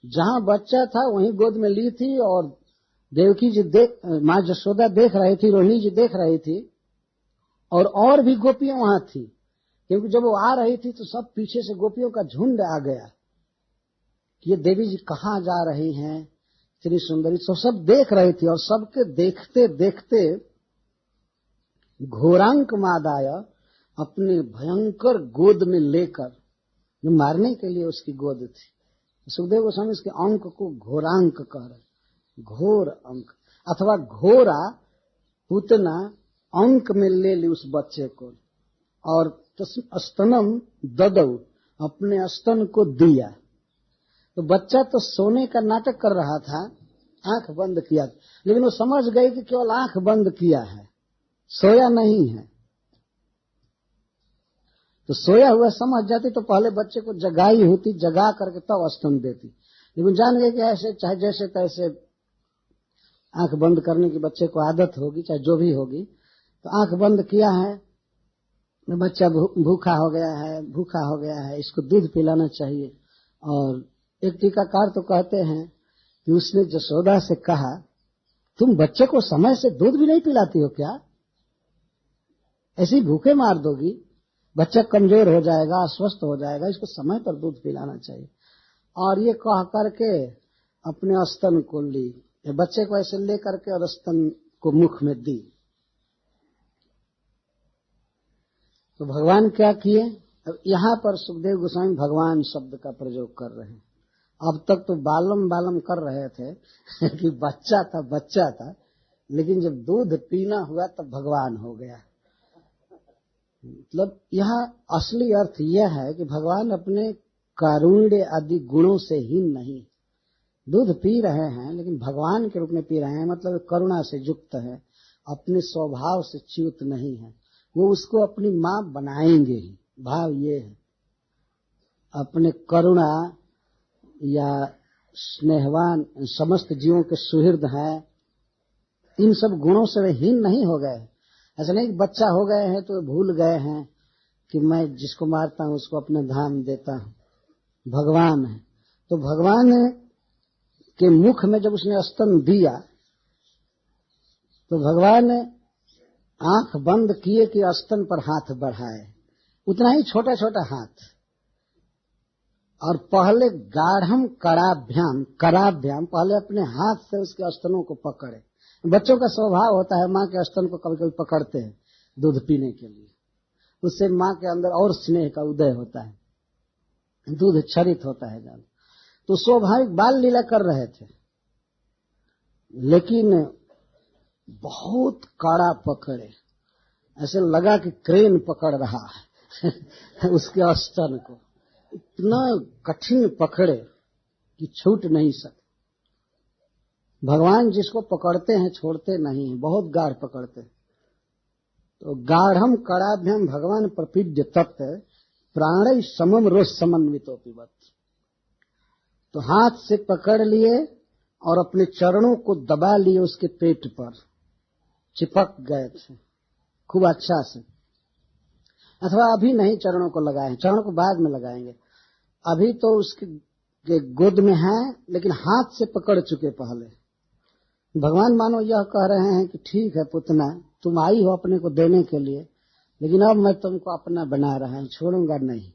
जहां बच्चा था वहीं गोद में ली थी। और देवकी जी माँ जसोदा देख रही थी, रोहिणी जी देख रही थी, और भी गोपियां वहां थी। क्योंकि जब वो आ रही थी तो सब पीछे से गोपियों का झुंड आ गया कि ये देवी जी कहाँ जा रही हैं, इतनी सुंदरी। तो सब देख रही थी। और सबके देखते देखते घोरांक मादाय अपने भयंकर गोद में लेकर, जो मारने के लिए उसकी गोद थी। सुखदेव गोस्वामी इसके अंक को घोरांक कह रहे, घोर अंक, अथवा घोरा पूतना अंक में ले ली उस बच्चे को। और स्तनम ददौ, अपने स्तन को दिया। तो बच्चा तो सोने का नाटक कर रहा था, आंख बंद किया, लेकिन वो समझ गई कि केवल आंख बंद किया है, सोया नहीं है। तो सोया हुआ समझ जाती तो पहले बच्चे को जगाई होती, जगा करके तब स्तन देती। लेकिन जान गए कि ऐसे चाहे जैसे तैसे आंख बंद करने की बच्चे को आदत होगी, चाहे जो भी होगी। तो आंख बंद किया है, बच्चा भूखा हो गया है, इसको दूध पिलाना चाहिए। और एक टीकाकार तो कहते हैं कि उसने जसोदा से कहा, तुम बच्चे को समय से दूध भी नहीं पिलाती हो क्या, ऐसी भूखे मार दोगी, बच्चा कमजोर हो जाएगा, अस्वस्थ हो जाएगा, इसको समय पर दूध पिलाना चाहिए। और ये कह करके अपने स्तन को ली, बच्चे को ऐसे ले करके और स्तन को मुख में दी। तो भगवान क्या किए, अब यहाँ पर सुखदेव गोस्वामी भगवान शब्द का प्रयोग कर रहे हैं। अब तक तो बालम बालम कर रहे थे कि बच्चा था, लेकिन जब दूध पीना हुआ तब भगवान हो गया। मतलब यहाँ असली अर्थ यह है कि भगवान अपने कारुण्य आदि गुणों से हीन नहीं, दूध पी रहे हैं लेकिन भगवान के रूप में पी रहे हैं, मतलब करुणा से युक्त है, अपने स्वभाव से च्युत नहीं है। वो उसको अपनी माँ बनाएंगे ही, भाव ये है। अपने करुणा या स्नेहवान, समस्त जीवों के सुहृद हैं, इन सब गुणों से वे हीन नहीं हो गए। ऐसा नहीं कि बच्चा हो गए हैं तो भूल गए हैं कि मैं जिसको मारता हूं उसको अपने धाम देता हूं। भगवान है तो भगवान के मुख में जब उसने स्तन दिया तो भगवान ने आंख बंद किए कि स्तन पर हाथ बढ़ाए, उतना ही छोटा छोटा हाथ, और पहले गाढ़म कराभ्याम पहले अपने हाथ से उसके स्तनों को पकड़े। बच्चों का स्वभाव होता है माँ के स्तन को कभी कभी पकड़ते हैं दूध पीने के लिए, उससे माँ के अंदर और स्नेह का उदय होता है, दूध क्षरित होता है ज्यादा। तो स्वाभाविक बाल लीला कर रहे थे, लेकिन बहुत कड़ा पकड़े, ऐसे लगा कि क्रेन पकड़ रहा है उसके स्तन को, इतना कठिन पकड़े कि छूट नहीं सके। भगवान जिसको पकड़ते हैं छोड़ते नहीं हैं, बहुत गाढ़ पकड़ते हैं। तो गाढ़म कड़ाभ्यम भगवान प्रपीड्य तत्व प्राणै समम रोष समन्वितो पिबत। तो हाथ से पकड़ लिए और अपने चरणों को दबा लिए, उसके पेट पर चिपक गए थे खूब अच्छा से। अथवा अभी नहीं चरणों को लगाए हैं, चरणों को बाद में लगाएंगे, अभी तो उसके गोद में है, लेकिन हाथ से पकड़ चुके पहले। भगवान मानो यह कह रहे हैं कि ठीक है पुतना, तुम आई हो अपने को देने के लिए, लेकिन अब मैं तुमको अपना बना रहा हूं, छोड़ूंगा नहीं।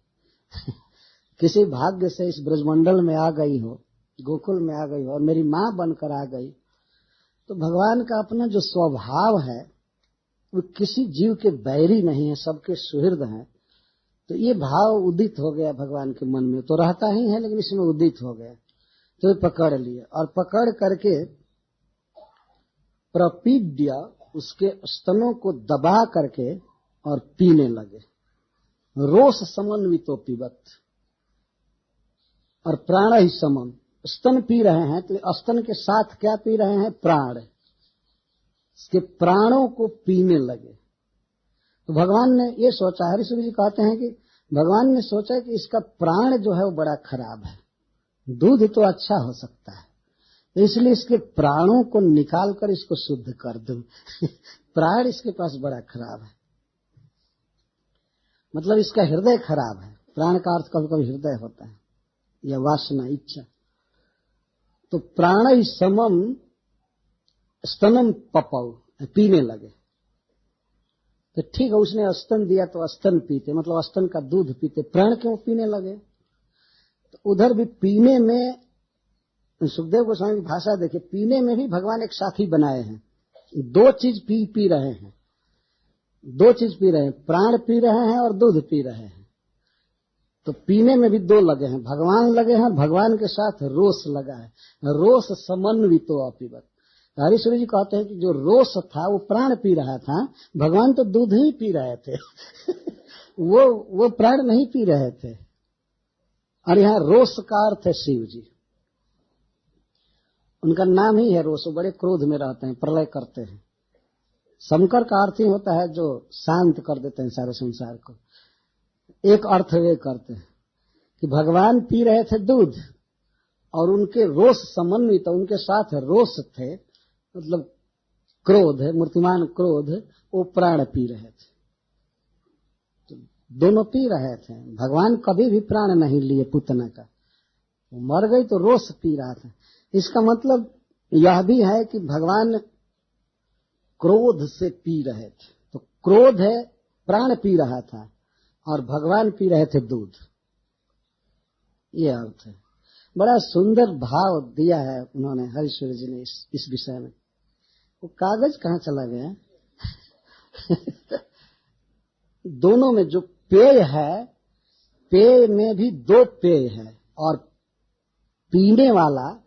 किसी भाग्य से इस ब्रजमंडल में आ गई हो, गोकुल में आ गई हो और मेरी मां बनकर आ गई, तो भगवान का अपना जो स्वभाव है वो किसी जीव के बैरी नहीं है, सबके सुहृद हैं। तो ये भाव उदित हो गया भगवान के मन में, तो रहता ही है लेकिन इसमें उदित हो गया। तो पकड़ लिए और पकड़ करके प्रपीड्य उसके स्तनों को दबा करके और पीने लगे। रोष समन्वितो पिबत, और प्राण ही समम, स्तन पी रहे हैं तो स्तन के साथ क्या पी रहे हैं? प्राण, इसके प्राणों को पीने लगे। तो भगवान ने ये सोचा, हरिश्री जी कहते हैं कि भगवान ने सोचा कि इसका प्राण जो है वो बड़ा खराब है, दूध तो अच्छा हो सकता है, तो इसलिए इसके प्राणों को निकाल कर इसको शुद्ध कर दूं। प्राण इसके पास बड़ा खराब है, मतलब इसका हृदय खराब है। प्राण का अर्थ कभी कभी हृदय होता है या वासना, इच्छा। तो प्राण ही समम स्तनम पपौ, पीने लगे। तो ठीक है, उसने स्तन दिया तो स्तन पीते, मतलब स्तन का दूध पीते, प्राण क्यों पीने लगे? तो उधर भी पीने में, सुखदेव गोस्वामी की भाषा देखिए, पीने में भी भगवान एक साथी बनाए हैं। दो चीज पी रहे हैं, दो चीज पी रहे हैं, प्राण पी रहे हैं और दूध पी रहे हैं। तो पीने में भी दो लगे हैं, भगवान लगे हैं, भगवान के साथ रोष लगा है। रोष समन्वितो अपिबत। हरीश्वरी जी कहते हैं कि जो रोष था वो प्राण पी रहा था, भगवान तो दूध ही पी रहे थे। वो प्राण नहीं पी रहे थे। और यहाँ रोष का अर्थ है शिव जी, उनका नाम ही है रोष। बड़े क्रोध में रहते हैं, प्रलय करते हैं। शंकर का अर्थ ही होता है जो शांत कर देते हैं सारे संसार को। एक अर्थ वे करते हैं कि भगवान पी रहे थे दूध और उनके रोष समन्वित, उनके साथ रोष थे, मतलब क्रोध है, मूर्तिमान क्रोध, वो प्राण पी रहे थे। तो दोनों पी रहे थे। भगवान कभी भी प्राण नहीं लिए पुतना का, वो मर गई तो रोष पी रहा था। इसका मतलब यह भी है कि भगवान क्रोध से पी रहे थे। तो क्रोध है, प्राण पी रहा था और भगवान पी रहे थे दूध, ये अर्थ है। बड़ा सुंदर भाव दिया है उन्होंने, हरीश्वरी जी ने इस विषय में। वो कागज कहाँ चला गया? दोनों में जो पेय है, पेय में भी दो पेय है, और पीने वाला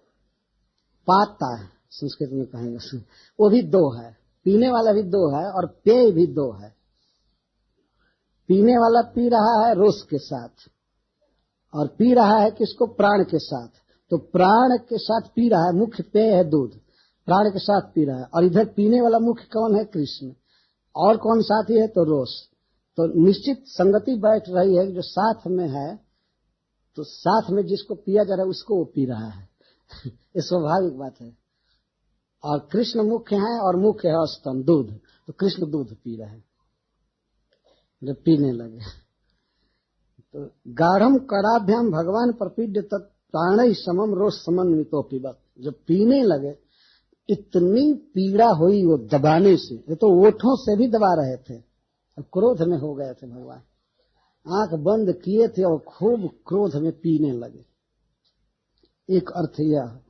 पाता है, संस्कृत में कहेंगे, वो भी दो है। पीने वाला भी दो है और पेय भी दो है। पीने वाला पी रहा है रोष के साथ और पी रहा है किसको? प्राण के साथ। तो प्राण के साथ पी रहा है, मुख्य पेय है दूध, प्राण के साथ पी रहा है। और इधर पीने वाला मुख्य कौन है? कृष्ण। और कौन साथी है? तो रोष। तो निश्चित संगति बैठ रही है, जो साथ में है, तो साथ में जिसको पिया जा रहा है उसको वो पी रहा है। ये स्वाभाविक बात है। और कृष्ण मुख्य है और मुख्य है स्तन, दूध, तो कृष्ण दूध पी रहे हैं। जब पीने लगे तो गाढ़म कड़ाभ्याम भगवान प्रपीड्य तत्प्राण समम रोष समन्वितो पिबत। जब पीने लगे इतनी पीड़ा हुई वो दबाने से, ये तो ओठों से भी दबा रहे थे, क्रोध में हो गए थे भगवान। आंख बंद किए थे और खूब क्रोध में पीने लगे। एक अर्थ यह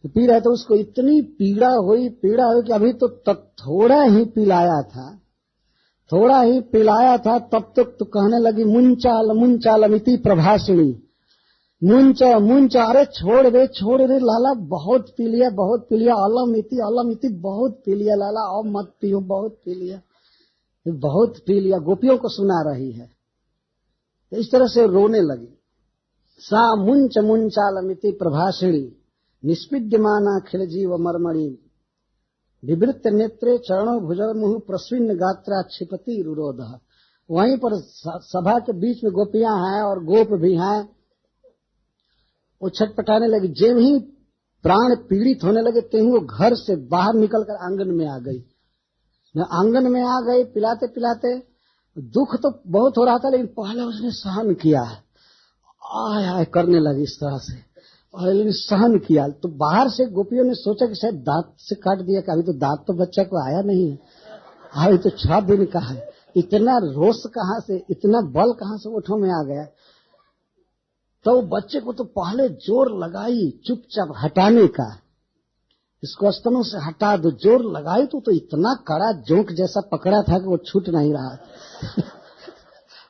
तो पी रहे थे, उसको इतनी पीड़ा हुई कि अभी तो थोड़ा ही पिलाया था, तब तक तो कहने लगी मुंचाल मुंचालमिति प्रभाषिणी, मुंच, अरे छोड़ दे लाला, बहुत पी लिया, अलम इति बहुत पी लिया लाला, अब मत पियो, बहुत पी लिया। गोपियों को सुना रही है। तो इस तरह से रोने लगी। सा मुंच मुंचालमिति प्रभाषिणी निष्पिड्यमाना खिल जीव मर्मणि विवृत्त नेत्रे चरणों भुजौ मुहु प्रस्विन्न गात्रा क्षिपति रुरोध। वहीं पर सभा के बीच में गोपियां हैं और गोप भी हैं। वो छटपटाने लगी। जब ही प्राण पीड़ित होने लगे तभी वो घर से बाहर निकलकर आंगन में आ गई। आंगन में आ गई, पिलाते पिलाते दुख तो बहुत हो रहा था, लेकिन पहले उसने सहन किया, आय आय करने लगी इस तरह से, और सहन किया। तो बाहर से गोपियों ने सोचा कि शायद दांत से काट दिया, कि अभी तो दांत तो बच्चा को आया नहीं है, अभी तो 6 दिन का है। इतना रोष कहाँ से, इतना बल कहाँ से ओठों में आ गया। तो बच्चे को तो पहले जोर लगाई चुपचाप हटाने का, इसको स्तनों से हटा दो, जोर लगाई तो इतना कड़ा जोंक जैसा पकड़ा था कि वो छूट नहीं रहा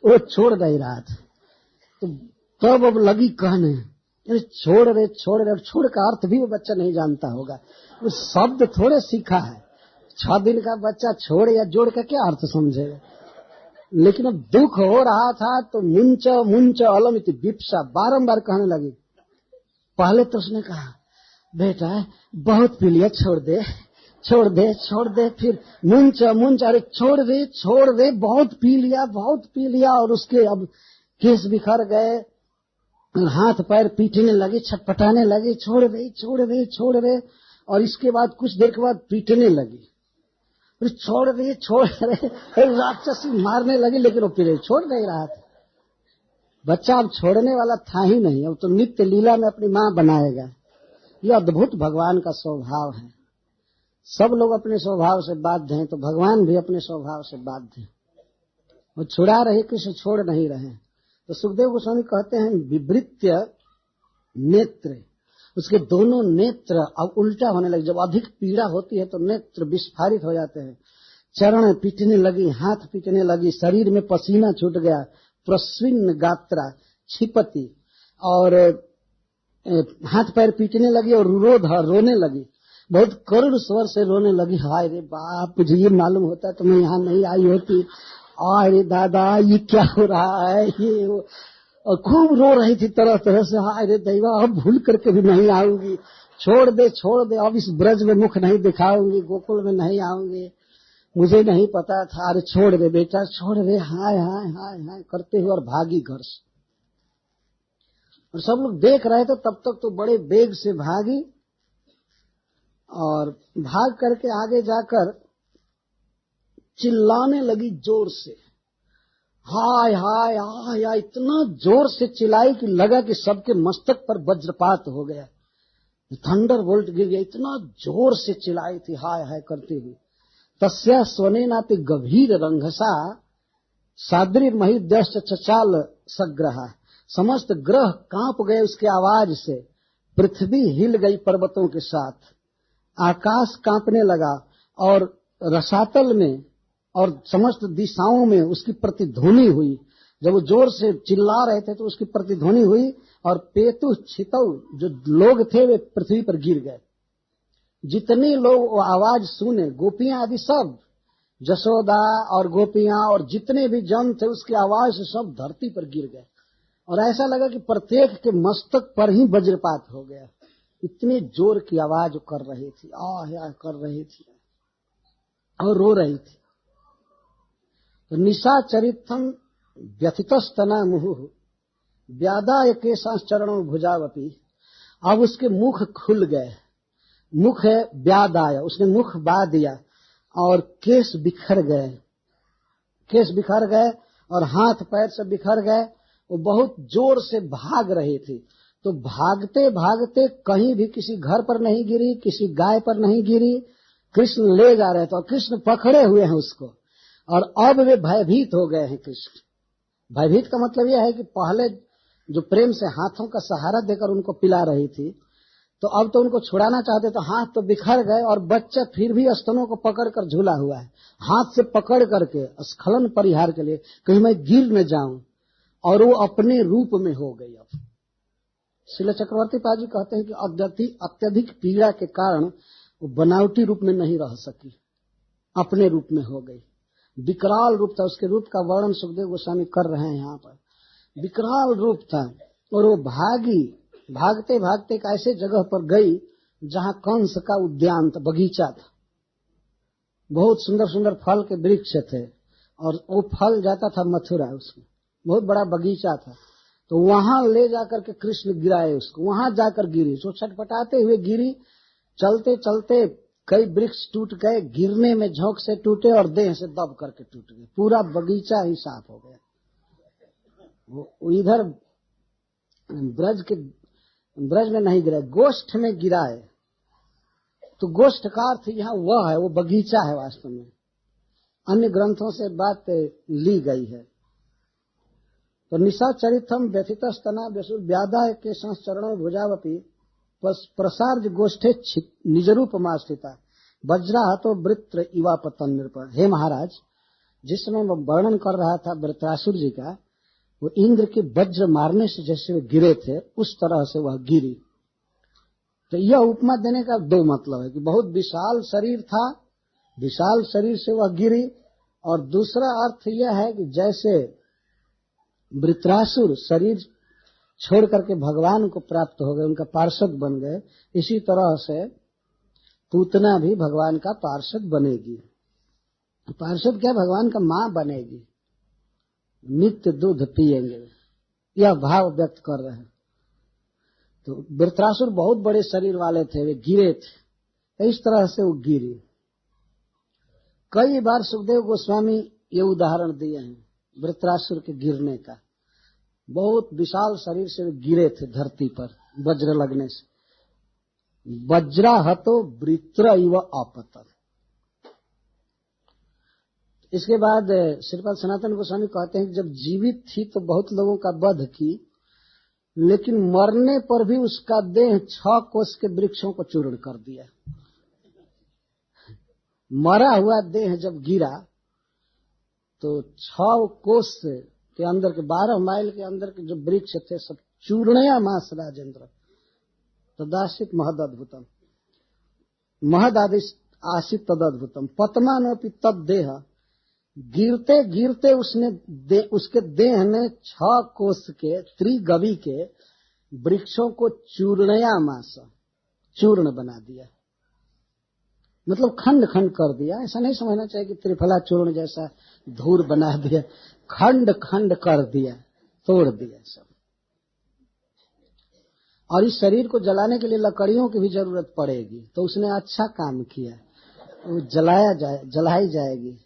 वो छोड़ नहीं रहा था। तो तब अब लगी कहने, अरे छोड़ रे छोड़ रे। छोड़ का अर्थ भी वो बच्चा नहीं जानता होगा, वो शब्द थोड़े सीखा है। 6 दिन का बच्चा छोड़ या जोड़ का क्या अर्थ समझेगा। लेकिन अब दुख हो रहा था तो मुंच मुंच अलम इति विप्सा बारंबार कहने लगी। पहले तो उसने कहा, बेटा बहुत पी लिया, छोड़ दे छोड़ दे छोड़ दे। फिर मुंच मुंच, अरे छोड़ दे बहुत पी लिया। और उसके अब केस बिखर गए, हाथ पैर पीटने लगे, छटपटाने लगे, छोड़ दे। और इसके बाद कुछ देर के बाद पीटने लगी, छोड़ दे राक्षसी मारने लगी, लेकिन वो फिर छोड़ नहीं रहा था। बच्चा अब छोड़ने वाला था ही नहीं, अब तो नित्य लीला में अपनी माँ बनाएगा। यह अद्भुत भगवान का स्वभाव है। सब लोग अपने स्वभाव से बाध्य हैं, तो भगवान भी अपने स्वभाव से बाध्य हैं। वो छुड़ा रहे, किसी छोड़ नहीं रहे। तो सुखदेव गोस्वामी कहते हैं, विवृत्य नेत्र, उसके दोनों नेत्र अब उल्टा होने लगे। जब अधिक पीड़ा होती है तो नेत्र विस्फारित हो जाते हैं। चरण पीटने लगी, हाथ पीटने लगी, शरीर में पसीना छूट गया, प्रस्विन्न गात्रा छिपति, और हाथ पैर पीटने लगी और रोने लगी, बहुत करुण स्वर से रोने लगी। हाय रे बाप, मुझे ये मालूम होता तो मैं यहाँ नहीं आई होती, आय रे दादा ये क्या हो रहा है ये। और खूब रो रही थी तरह तरह से, हाय रे दैवा अब भूल करके भी नहीं आऊंगी, छोड़ दे, अब इस ब्रज में मुख नहीं दिखाऊंगी, गोकुल में नहीं आऊंगी, मुझे नहीं पता था। अरे छोड़ दे बेटा छोड़ दे, हाय हाय हाय हाय करते हुए और भागी घर से। और सब लोग देख रहे थे, तब तक तो बड़े बेग से भागी, और भाग करके आगे जाकर चिल्लाने लगी जोर से, हाय हाय हाय हाय। इतना जोर से चिल्लाई कि लगा कि सबके मस्तक पर वज्रपात हो गया, थंडर बोल्ट गिर गया। इतना जोर से चिल्लाई थी हाय हाय करती हुई। तस्या स्वनेनापि गभीर रंघसा सादृर महिद्यश्च चचाल सग्रहा, समस्त ग्रह कांप गए उसके आवाज से, पृथ्वी हिल गई पर्वतों के साथ, आकाश कांपने लगा, और रसातल में और समस्त दिशाओं में उसकी प्रतिध्वनि हुई। जब वो जोर से चिल्ला रहे थे तो उसकी प्रतिध्वनि हुई, और पेतु छितौ, जो लोग थे वे पृथ्वी पर गिर गए। जितने लोग वो आवाज सुने, गोपियां आदि सब, जसोदा और गोपियां और जितने भी जन थे, उसकी आवाज से सब धरती पर गिर गए। और ऐसा लगा कि प्रत्येक के मस्तक पर ही वज्रपात हो गया। इतनी जोर की आवाज कर रही थी, आह कर रही थी और रो रही थी। तो निशाचरितम व्यथितस्तना मुहुः व्यादाय केशाश्चरणों भुजावपी। अब उसके मुख खुल गए, मुख है व्यादाय, उसने मुख बा दिया, और केश बिखर गए और हाथ पैर से बिखर गए। वो बहुत जोर से भाग रही थी, तो भागते भागते कहीं भी किसी घर पर नहीं गिरी, किसी गाय पर नहीं गिरी, कृष्ण ले जा रहे थे और कृष्ण पकड़े हुए हैं उसको। और अब वे भयभीत हो गए हैं कृष्ण। भयभीत का मतलब यह है कि पहले जो प्रेम से हाथों का सहारा देकर उनको पिला रही थी, तो अब तो उनको छुड़ाना चाहते तो हाथ तो बिखर गए, और बच्चा फिर भी स्तनों को पकड़कर झूला हुआ है, हाथ से पकड़ करके स्खलन परिहार के लिए, कहीं मैं गिर न जाऊं। और वो अपने रूप में हो गई। अब श्रील चक्रवर्ती पाजी कहते हैं कि अत्यधिक पीड़ा के कारण वो बनावटी रूप में नहीं रह सकी, अपने रूप में हो गई। विकराल रूप था, उसके रूप का वर्णन सुखदेव गोस्वामी कर रहे हैं यहाँ पर। विकराल रूप था, और वो भागते भागते एक ऐसे जगह पर गई जहाँ कंस का उद्यान था, बगीचा था, बहुत सुंदर सुंदर फल के वृक्ष थे, और वो फल जाता था मथुरा, उसमें बहुत बड़ा बगीचा था। तो वहां ले जाकर के कृष्ण गिराए उसको, वहां जाकर गिरी, सो छटपटाते हुए गिरी। चलते चलते कई वृक्ष टूट गए, गिरने में झोंक से टूटे और देह से दब करके टूट गए, पूरा बगीचा ही साफ हो गया। वो इधर ब्रज में नहीं गिरा, गोष्ठ में गिरा है। तो गोष्ठ का अर्थ यहाँ वह है, वो बगीचा है वास्तव में। अन्य ग्रंथों से बात ली गई है। तो निशाचरितम व्यथितस्तना व्यसुर व्यादा के संचरण भुजावपी प्रसार्ज गोष्ठे निजरूपमा स्थिता वज्राहतो वृत्र इवा पतन निरपर। हे महाराज, जिसमें वो वर्णन कर रहा था वृत्रासुर जी का, वो इंद्र के वज्र मारने से जैसे वे गिरे थे उस तरह से वह गिरी। तो यह उपमा देने का दो मतलब है कि बहुत विशाल शरीर था, विशाल शरीर से वह गिरी, और दूसरा अर्थ यह है कि जैसे वृत्रासुर शरीर छोड़ करके भगवान को प्राप्त हो गए, उनका पार्षद बन गए, इसी तरह से पूतना भी भगवान का पार्षद बनेगी। पार्षद क्या, भगवान का मां बनेगी, नित्य दूध पिएंगे, यह भाव व्यक्त कर रहे हैं। तो वृत्रासुर बहुत बड़े शरीर वाले थे, वे गिरे थे, तो इस तरह से वो गिरी। कई बार सुखदेव गोस्वामी ये उदाहरण दिए हैं वृत्रासुर के गिरने का। बहुत विशाल शरीर से वे गिरे थे धरती पर वज्र लगने से। वज्राहतो वृत्र इव अपतत। इसके बाद श्रीपाद सनातन गोस्वामी कहते हैं कि जब जीवित थी तो बहुत लोगों का वध की, लेकिन मरने पर भी उसका देह 6 कोस के वृक्षों को चूर्ण कर दिया। मरा हुआ देह जब गिरा तो 6 कोस के अंदर के 12 माइल के अंदर के जो वृक्ष थे सब चूर्णया मास राजेंद्र तदासित महदद्भुतम महदादित तदद्भुतम पतमानोपि तद्देह। गिरते गिरते उसके देह ने 6 कोस के त्रिगवी के वृक्षों को चूर्णया मास चूर्ण बना दिया, मतलब खंड खंड कर दिया। ऐसा नहीं समझना चाहिए कि त्रिफला चूर्ण जैसा धूर बना दिया, खंड खंड कर दिया, तोड़ दिया सब। और इस शरीर को जलाने के लिए लकड़ियों की भी जरूरत पड़ेगी, तो उसने अच्छा काम किया, वो जलाई जाएगी।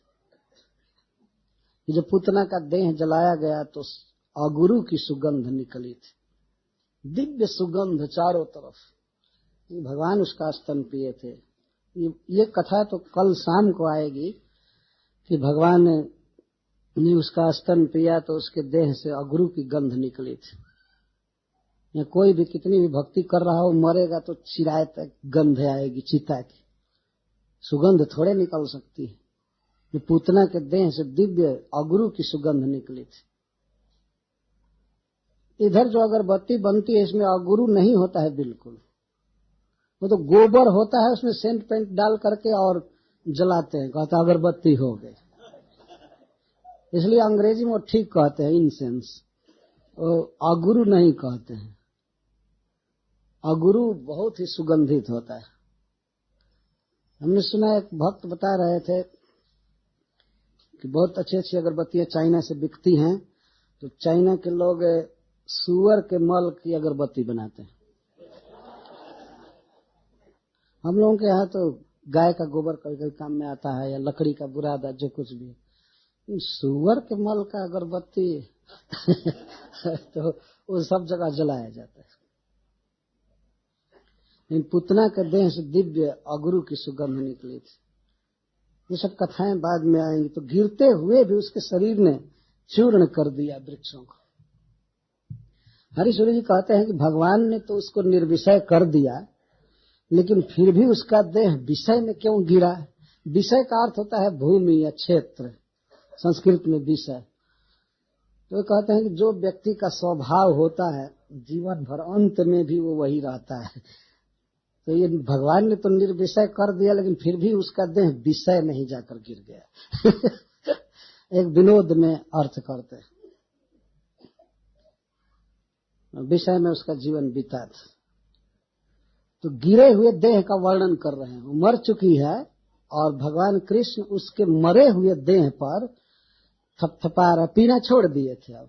जब पूतना का देह जलाया गया तो अगुरु की सुगंध निकली थी, दिव्य सुगंध चारों तरफ। भगवान उसका स्तन पिए थे। ये कथा तो कल शाम को आएगी कि भगवान ने उसका स्तन पिया तो उसके देह से अगुरु की गंध निकली थी। या कोई भी कितनी भी भक्ति कर रहा हो, मरेगा तो चिराए तक गंध आएगी, चिता की सुगंध थोड़े निकल सकती है। ये पूतना के देह से दिव्य अगुरु की सुगंध निकली थी। इधर जो अगरबत्ती बनती है इसमें अगुरु नहीं होता है बिल्कुल, वो तो गोबर होता है, उसमें सेंट पेंट डाल करके और जलाते हैं, कहता अगरबत्ती हो गई। इसलिए अंग्रेजी में ठीक कहते हैं इंसेंस, अगुरु नहीं कहते हैं। अगुरु बहुत ही सुगंधित होता है। हमने सुना एक भक्त बता रहे थे कि बहुत अच्छी अच्छी अगरबत्तियां चाइना से बिकती हैं, तो चाइना के लोग सूअर के मल की अगरबत्ती बनाते हैं। हम लोगों के यहाँ तो गाय का गोबर कभी कभी काम में आता है, या लकड़ी का बुरादा, जो कुछ भी। सूअर के मल का अगरबत्ती तो वो सब जगह जलाया जाता है। इन पुतना के देह से दिव्य अगुरु की सुगंध निकली थी। ये सब कथाएं बाद में आएंगी। तो गिरते हुए भी उसके शरीर ने चूर्ण कर दिया वृक्षों को। हरिश्वरी जी कहते हैं कि भगवान ने तो उसको निर्विषय कर दिया, लेकिन फिर भी उसका देह विषय में क्यों गिरा? विषय का अर्थ होता है भूमि या क्षेत्र, संस्कृत में विषय। तो कहते हैं कि जो व्यक्ति का स्वभाव होता है जीवन भर, अंत में भी वो वही रहता है। तो ये भगवान ने तो निर्विषय कर दिया, लेकिन फिर भी उसका देह विषय नहीं जाकर गिर गया। एक विनोद में अर्थ करते हैं, विषय में उसका जीवन बीता था। तो गिरे हुए देह का वर्णन कर रहे हैं। वो मर चुकी है और भगवान कृष्ण उसके मरे हुए देह पर थपथपा रहे, पीना छोड़ दिए थे, अब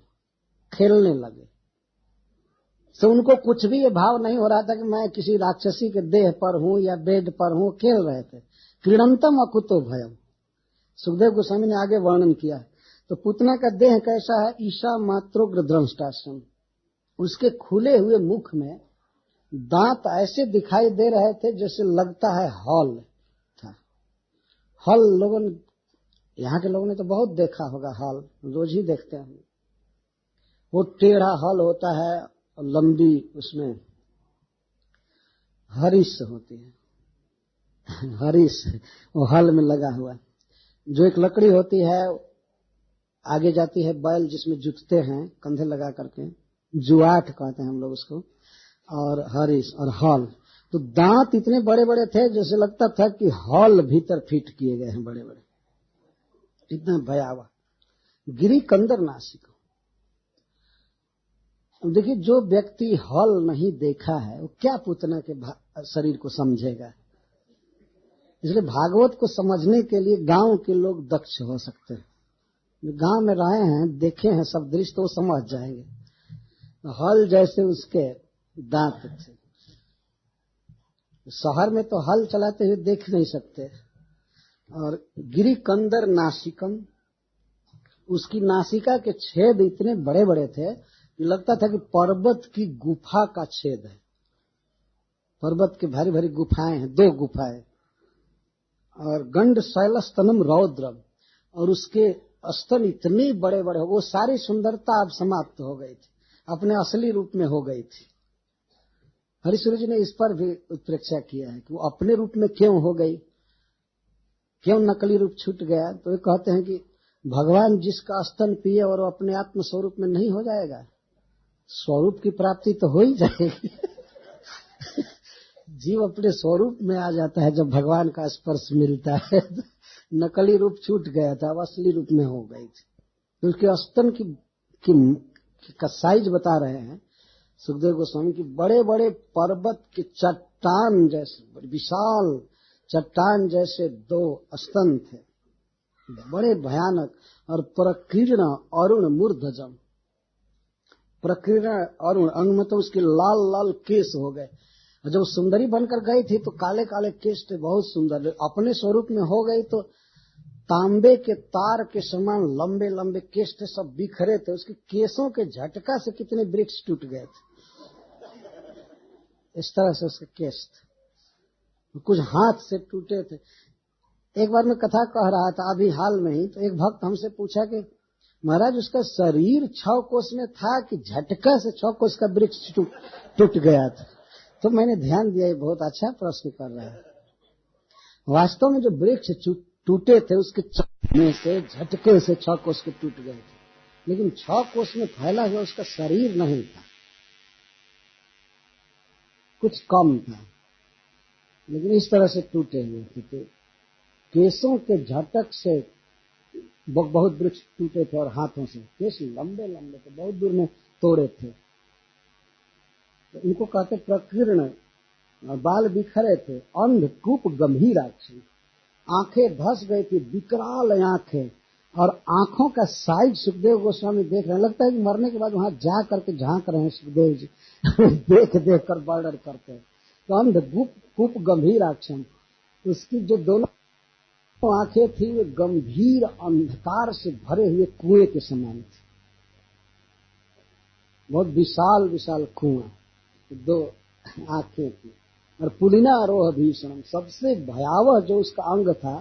खेलने लगे। तो उनको कुछ भी ये भाव नहीं हो रहा था कि मैं किसी राक्षसी के देह पर हूं या बेड पर हूं, खेल रहे थे। क्रीडंतम अकुतो भयम, सुखदेव गोस्वामी ने आगे वर्णन किया। तो पूतना का देह कैसा है? ईशा मात्रोग्र द्रंष्टाश्रम, उसके खुले हुए मुख में दांत ऐसे दिखाई दे रहे थे जैसे लगता है हल था। हल लोगों ने, यहाँ के लोगों ने तो बहुत देखा होगा, हल रोज ही देखते हैं। वो टेढ़ा हल होता है, लंबी उसमें हरीश होती है, हरीश वो हल में लगा हुआ। जो एक लकड़ी होती है आगे जाती है, बैल जिसमें जुटते हैं कंधे लगा करके, जुआठ कहते हैं हम लोग उसको, और हरीश और हल। तो दांत इतने बड़े बड़े थे जैसे लगता था कि हल भीतर फिट किए गए हैं, बड़े बड़े, इतना भयावह। गिरी कंदर नासिक। अब देखिए, जो व्यक्ति हल नहीं देखा है वो क्या पूतना के शरीर को समझेगा। इसलिए भागवत को समझने के लिए गांव के लोग दक्ष हो सकते हैं। गांव में रहे हैं, देखे हैं सब दृश्य, तो वो समझ जाएंगे। हल जैसे उसके दांत थे। शहर में तो हल चलाते हुए देख नहीं सकते। और गिरी कंदर नासिकम, उसकी नासिका के छेद इतने बड़े बड़े थे कि लगता था कि पर्वत की गुफा का छेद है। पर्वत की भारी भारी गुफाएं हैं, 2 गुफाएं। और गंड शैलस्तनम रौद्रम, और उसके स्तन इतने बड़े बड़े, वो सारी सुंदरता अब समाप्त हो गई थी, अपने असली रूप में हो गई थी। हरिश्चंद्र जी ने इस पर भी उत्प्रेक्षा किया है कि वो अपने रूप में क्यों हो गई, क्यों नकली रूप छूट गया। तो ये कहते हैं कि भगवान जिसका स्तन पिए और वो अपने आत्म स्वरूप में नहीं हो जाएगा, स्वरूप की प्राप्ति तो हो ही जाएगी। जीव अपने स्वरूप में आ जाता है जब भगवान का स्पर्श मिलता है। नकली रूप छूट गया था, अब असली रूप में हो गई थी। तो उसके स्तन का साइज बता रहे हैं सुखदेव गोस्वामी की, बड़े बड़े पर्वत के चट्टान जैसे, विशाल चट्टान जैसे 2 स्तन थे, बड़े भयानक। और प्रकीर्ण अरुण मूर्धजम, प्रकीर्ण अरुण अंग में तो उसके लाल लाल केस हो गए। और जब सुंदरी बनकर गई थी तो काले काले केस थे, बहुत सुंदर। अपने स्वरूप में हो गई तो तांबे के तार के समान लंबे लंबे केस थे, सब बिखरे थे। उसके केसों के झटका से कितने वृक्ष टूट गए थे, इस तरह से उसके केस थे, कुछ हाथ से टूटे थे। एक बार मैं कथा कह रहा था अभी हाल में ही, तो एक भक्त हमसे पूछा कि महाराज उसका शरीर 6 कोस में था कि झटका से 6 कोस का वृक्ष टूट गया था। तो मैंने ध्यान दिया, ये बहुत अच्छा प्रश्न कर रहा है। वास्तव में जो वृक्ष टूटे थे उसके में से झटके से 6 कोस के टूट गए थे, लेकिन 6 कोस में फैला हुआ उसका शरीर नहीं था, कुछ कम था, लेकिन इस तरह से टूटे हुए थे। तो केसों के झटक से बहुत वृक्ष टूटे थे, और हाथों से केस लंबे लंबे थे, बहुत दूर में तोड़े थे। तो इनको कहते प्रकीर्ण, बाल बिखरे थे, अंधकूप गंभीराक्षी, आंखें धस गई थी, विकराल आंखें। और आंखों का साइज सुखदेव गोस्वामी देख रहे हैं, लगता है कि मरने के बाद वहां जा करके झांक रहे हैं सुखदेव जी। देख देख कर वर्णन करते हैं। तो अंधकूप गंभीराक्षम, उसकी जो दोनों आंखें थी वे गंभीर अंधकार से भरे हुए कुएं के समान थी, बहुत विशाल विशाल कुआं, 2 आंखें थी। और पुलिना आरोह भीषण, सबसे भयावह जो उसका अंग था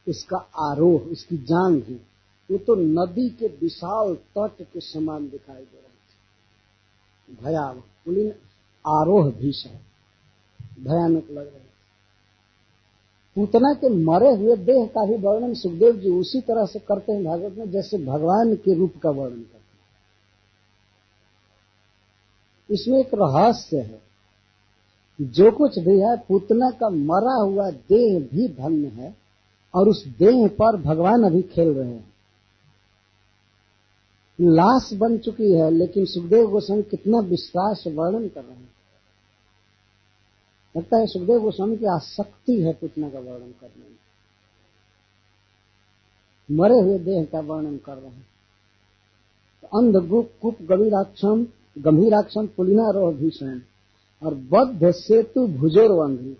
उसका आरोह, उसकी जांघ थी, वो तो नदी के विशाल तट के समान दिखाई दे रही थी, भयावह। पुलिन आरोह भीषण, भयानक लग रही थी। पूतना के मरे हुए देह का ही वर्णन सुखदेव जी उसी तरह से करते हैं भागवत में जैसे भगवान के रूप का वर्णन करते हैं। इसमें एक रहस्य है, जो कुछ भी है पूतना का मरा हुआ देह भी धन्य है, और उस देह पर भगवान अभी खेल रहे हैं। लाश बन चुकी है, लेकिन सुखदेव गोस्वामी कितना विश्वास वर्णन कर रहे हैं। लगता है सुखदेव गोस्वामी की आसक्ति है पूतना का वर्णन करने में, मरे हुए देह का वर्णन कर रहे हैं। तो अंधकूप गंभीराक्षम गंभीराक्षम पुलिनारोह भीषण और बद्ध सेतु भुजोरवंधी।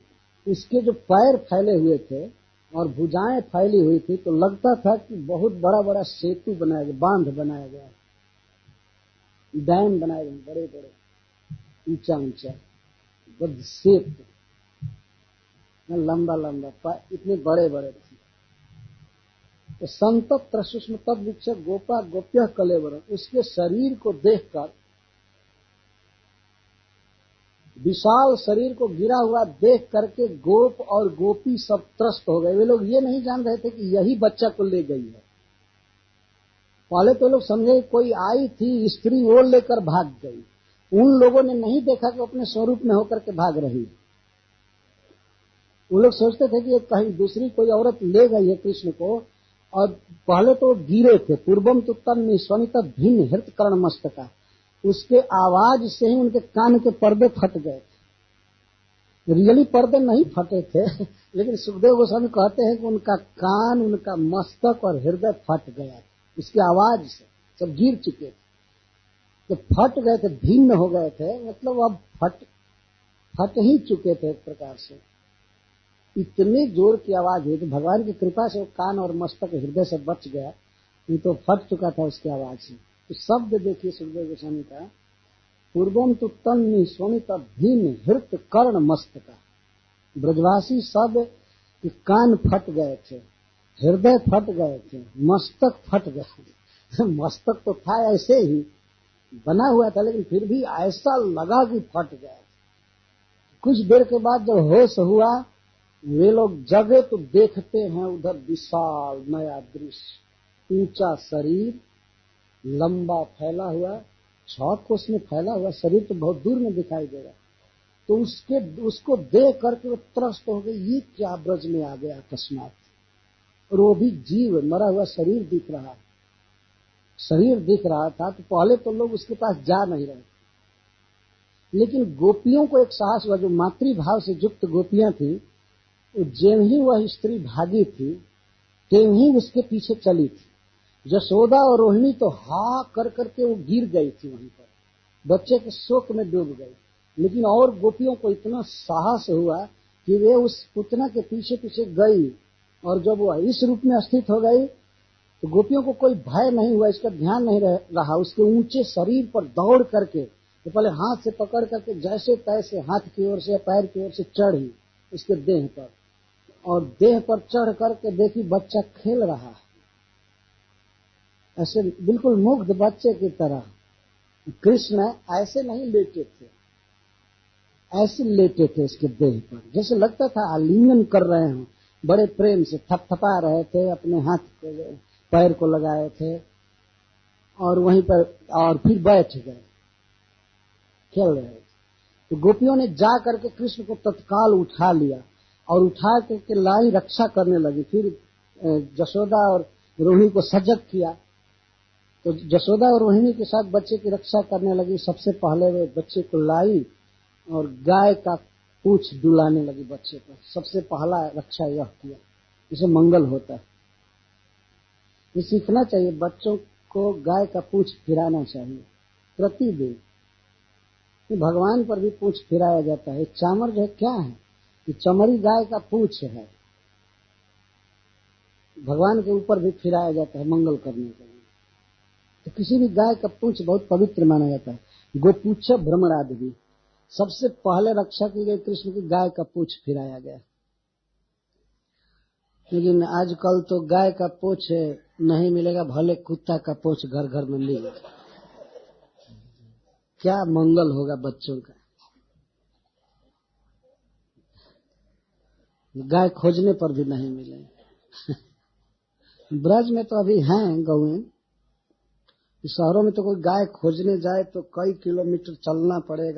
इसके जो पैर फैले हुए थे और भुजाएं फैली हुई थी तो लगता था कि बहुत बड़ा बड़ा सेतु बनाया गया, बांध बनाया गया, डैम बनाए गए बड़े बड़े, ऊंचा ऊंचा, बद्ध सेतु, लंबा लंबा, इतने बड़े बड़े थे। तो संतप्त सूक्ष्म तद विक्षक गोपा गोप्य कलेवर, उसके शरीर को देखकर, विशाल शरीर को गिरा हुआ देख करके गोप और गोपी सब त्रस्त हो गए। वे लोग ये नहीं जान रहे थे कि यही बच्चा को ले गई है। पहले तो लोग समझे कोई आई थी स्त्री वो लेकर भाग गई। उन लोगों ने नहीं देखा कि अपने स्वरूप में होकर के भाग रही है। उन लोग सोचते थे कि ये कहीं दूसरी कोई औरत ले गई है कृष्ण को। और पहले तो गिरे थे, पूर्वम तो तन्नी स्वनिता भिन्न हृत कर्ण मस्तका, उसके आवाज से ही उनके कान के पर्दे फट गए। रियली पर्दे नहीं फटे थे, लेकिन सुखदेव गोस्वामी कहते हैं कि उनका कान, उनका मस्तक और हृदय फट गया उसकी आवाज से, सब गिर चुके थे। तो फट गए थे, भिन्न हो गए थे, मतलब अब फट ही चुके थे एक प्रकार से। इतने जोर की आवाज हुई तो भगवान की कृपा से वो कान और मस्तक हृदय से बच गया, नहीं तो फट चुका था उसकी आवाज से। तो शब्द देखिए सुखदेव गोस्वामी का, पूर्वम तो तन्नी स्वनिता भिन्न हृत कर्ण मस्तका। ब्रजवासी सब के कान फट गए थे, हृदय फट गए थे, मस्तक फट गए। मस्तक तो था ऐसे ही बना हुआ था, लेकिन फिर भी ऐसा लगा कि फट गया। कुछ देर के बाद जब होश हुआ, वे लोग जगे तो देखते हैं उधर विशाल नया दृश्य, ऊंचा शरीर, लंबा फैला हुआ, 6 कोस में फैला हुआ शरीर तो बहुत दूर में दिखाई देगा। तो उसको देख करके वो त्रस्त हो गए, ये क्या ब्रज में आ गया अकस्मात। और वो भी जीव, मरा हुआ शरीर दिख रहा था। तो पहले तो लोग उसके पास जा नहीं रहे, लेकिन गोपियों को एक साहस हुआ, जो मातृभाव से युक्त गोपियां थी, जब ही वह स्त्री भागी थी तेम ही उसके पीछे चली थी। यशोदा और रोहिणी तो हा कर करके वो गिर गई थी वहीं पर, बच्चे के शोक में डूब गई। लेकिन और गोपियों को इतना साहस हुआ कि वे उस पुतना के पीछे पीछे गई, और जब वह इस रूप में स्थित हो गई तो गोपियों को कोई भय नहीं हुआ, इसका ध्यान नहीं रहा। उसके ऊंचे शरीर पर दौड़ करके तो पहले हाथ से पकड़ करके जैसे तैसे हाथ की ओर से या पैर की ओर से चढ़ी उसके देह पर, और देह पर चढ़ करके देखी बच्चा खेल रहा है, ऐसे बिल्कुल मुग्ध बच्चे की तरह। कृष्ण ऐसे नहीं लेटे थे, ऐसे लेटे थे इसके देह पर, जैसे लगता था आलिंगन कर रहे हों, बड़े प्रेम से थपथपा रहे थे, अपने हाथ पैर को लगाए थे और वहीं पर, और फिर बैठ गए, खेल रहे थे। तो गोपियों ने जा करके कृष्ण को तत्काल उठा लिया और उठा करके लाई रक्षा करने लगी। फिर यशोदा और रोहिणी को सजग किया, तो यशोदा और रोहिणी के साथ बच्चे की रक्षा करने लगी। सबसे पहले वे बच्चे को लाई और गाय का पूंछ डुलाने लगी बच्चे पर। सबसे पहला रक्षा यह किया, इसे मंगल होता है। ये सीखना चाहिए, बच्चों को गाय का पूंछ फिराना चाहिए प्रतिदिन। भगवान पर भी पूंछ फिराया जाता है। चामर जो है क्या है, कि चमड़ी गाय का पूंछ है, भगवान के ऊपर भी फिराया जाता है मंगल करने के लिए। तो किसी भी गाय का पूंछ बहुत पवित्र माना जाता है। गोपूच्छ भ्रमरादि भी सबसे पहले रक्षा की गई कृष्ण की, गाय का पूंछ फिराया गया। लेकिन आजकल तो गाय का पूंछ नहीं मिलेगा, भले कुत्ता का पूंछ घर घर में मिलेगा। क्या मंगल होगा बच्चों का। गाय खोजने पर भी नहीं मिले। ब्रज में तो अभी हैं गौएं, शहरों में तो कोई गाय खोजने जाए तो कई किलोमीटर चलना पड़ेगा।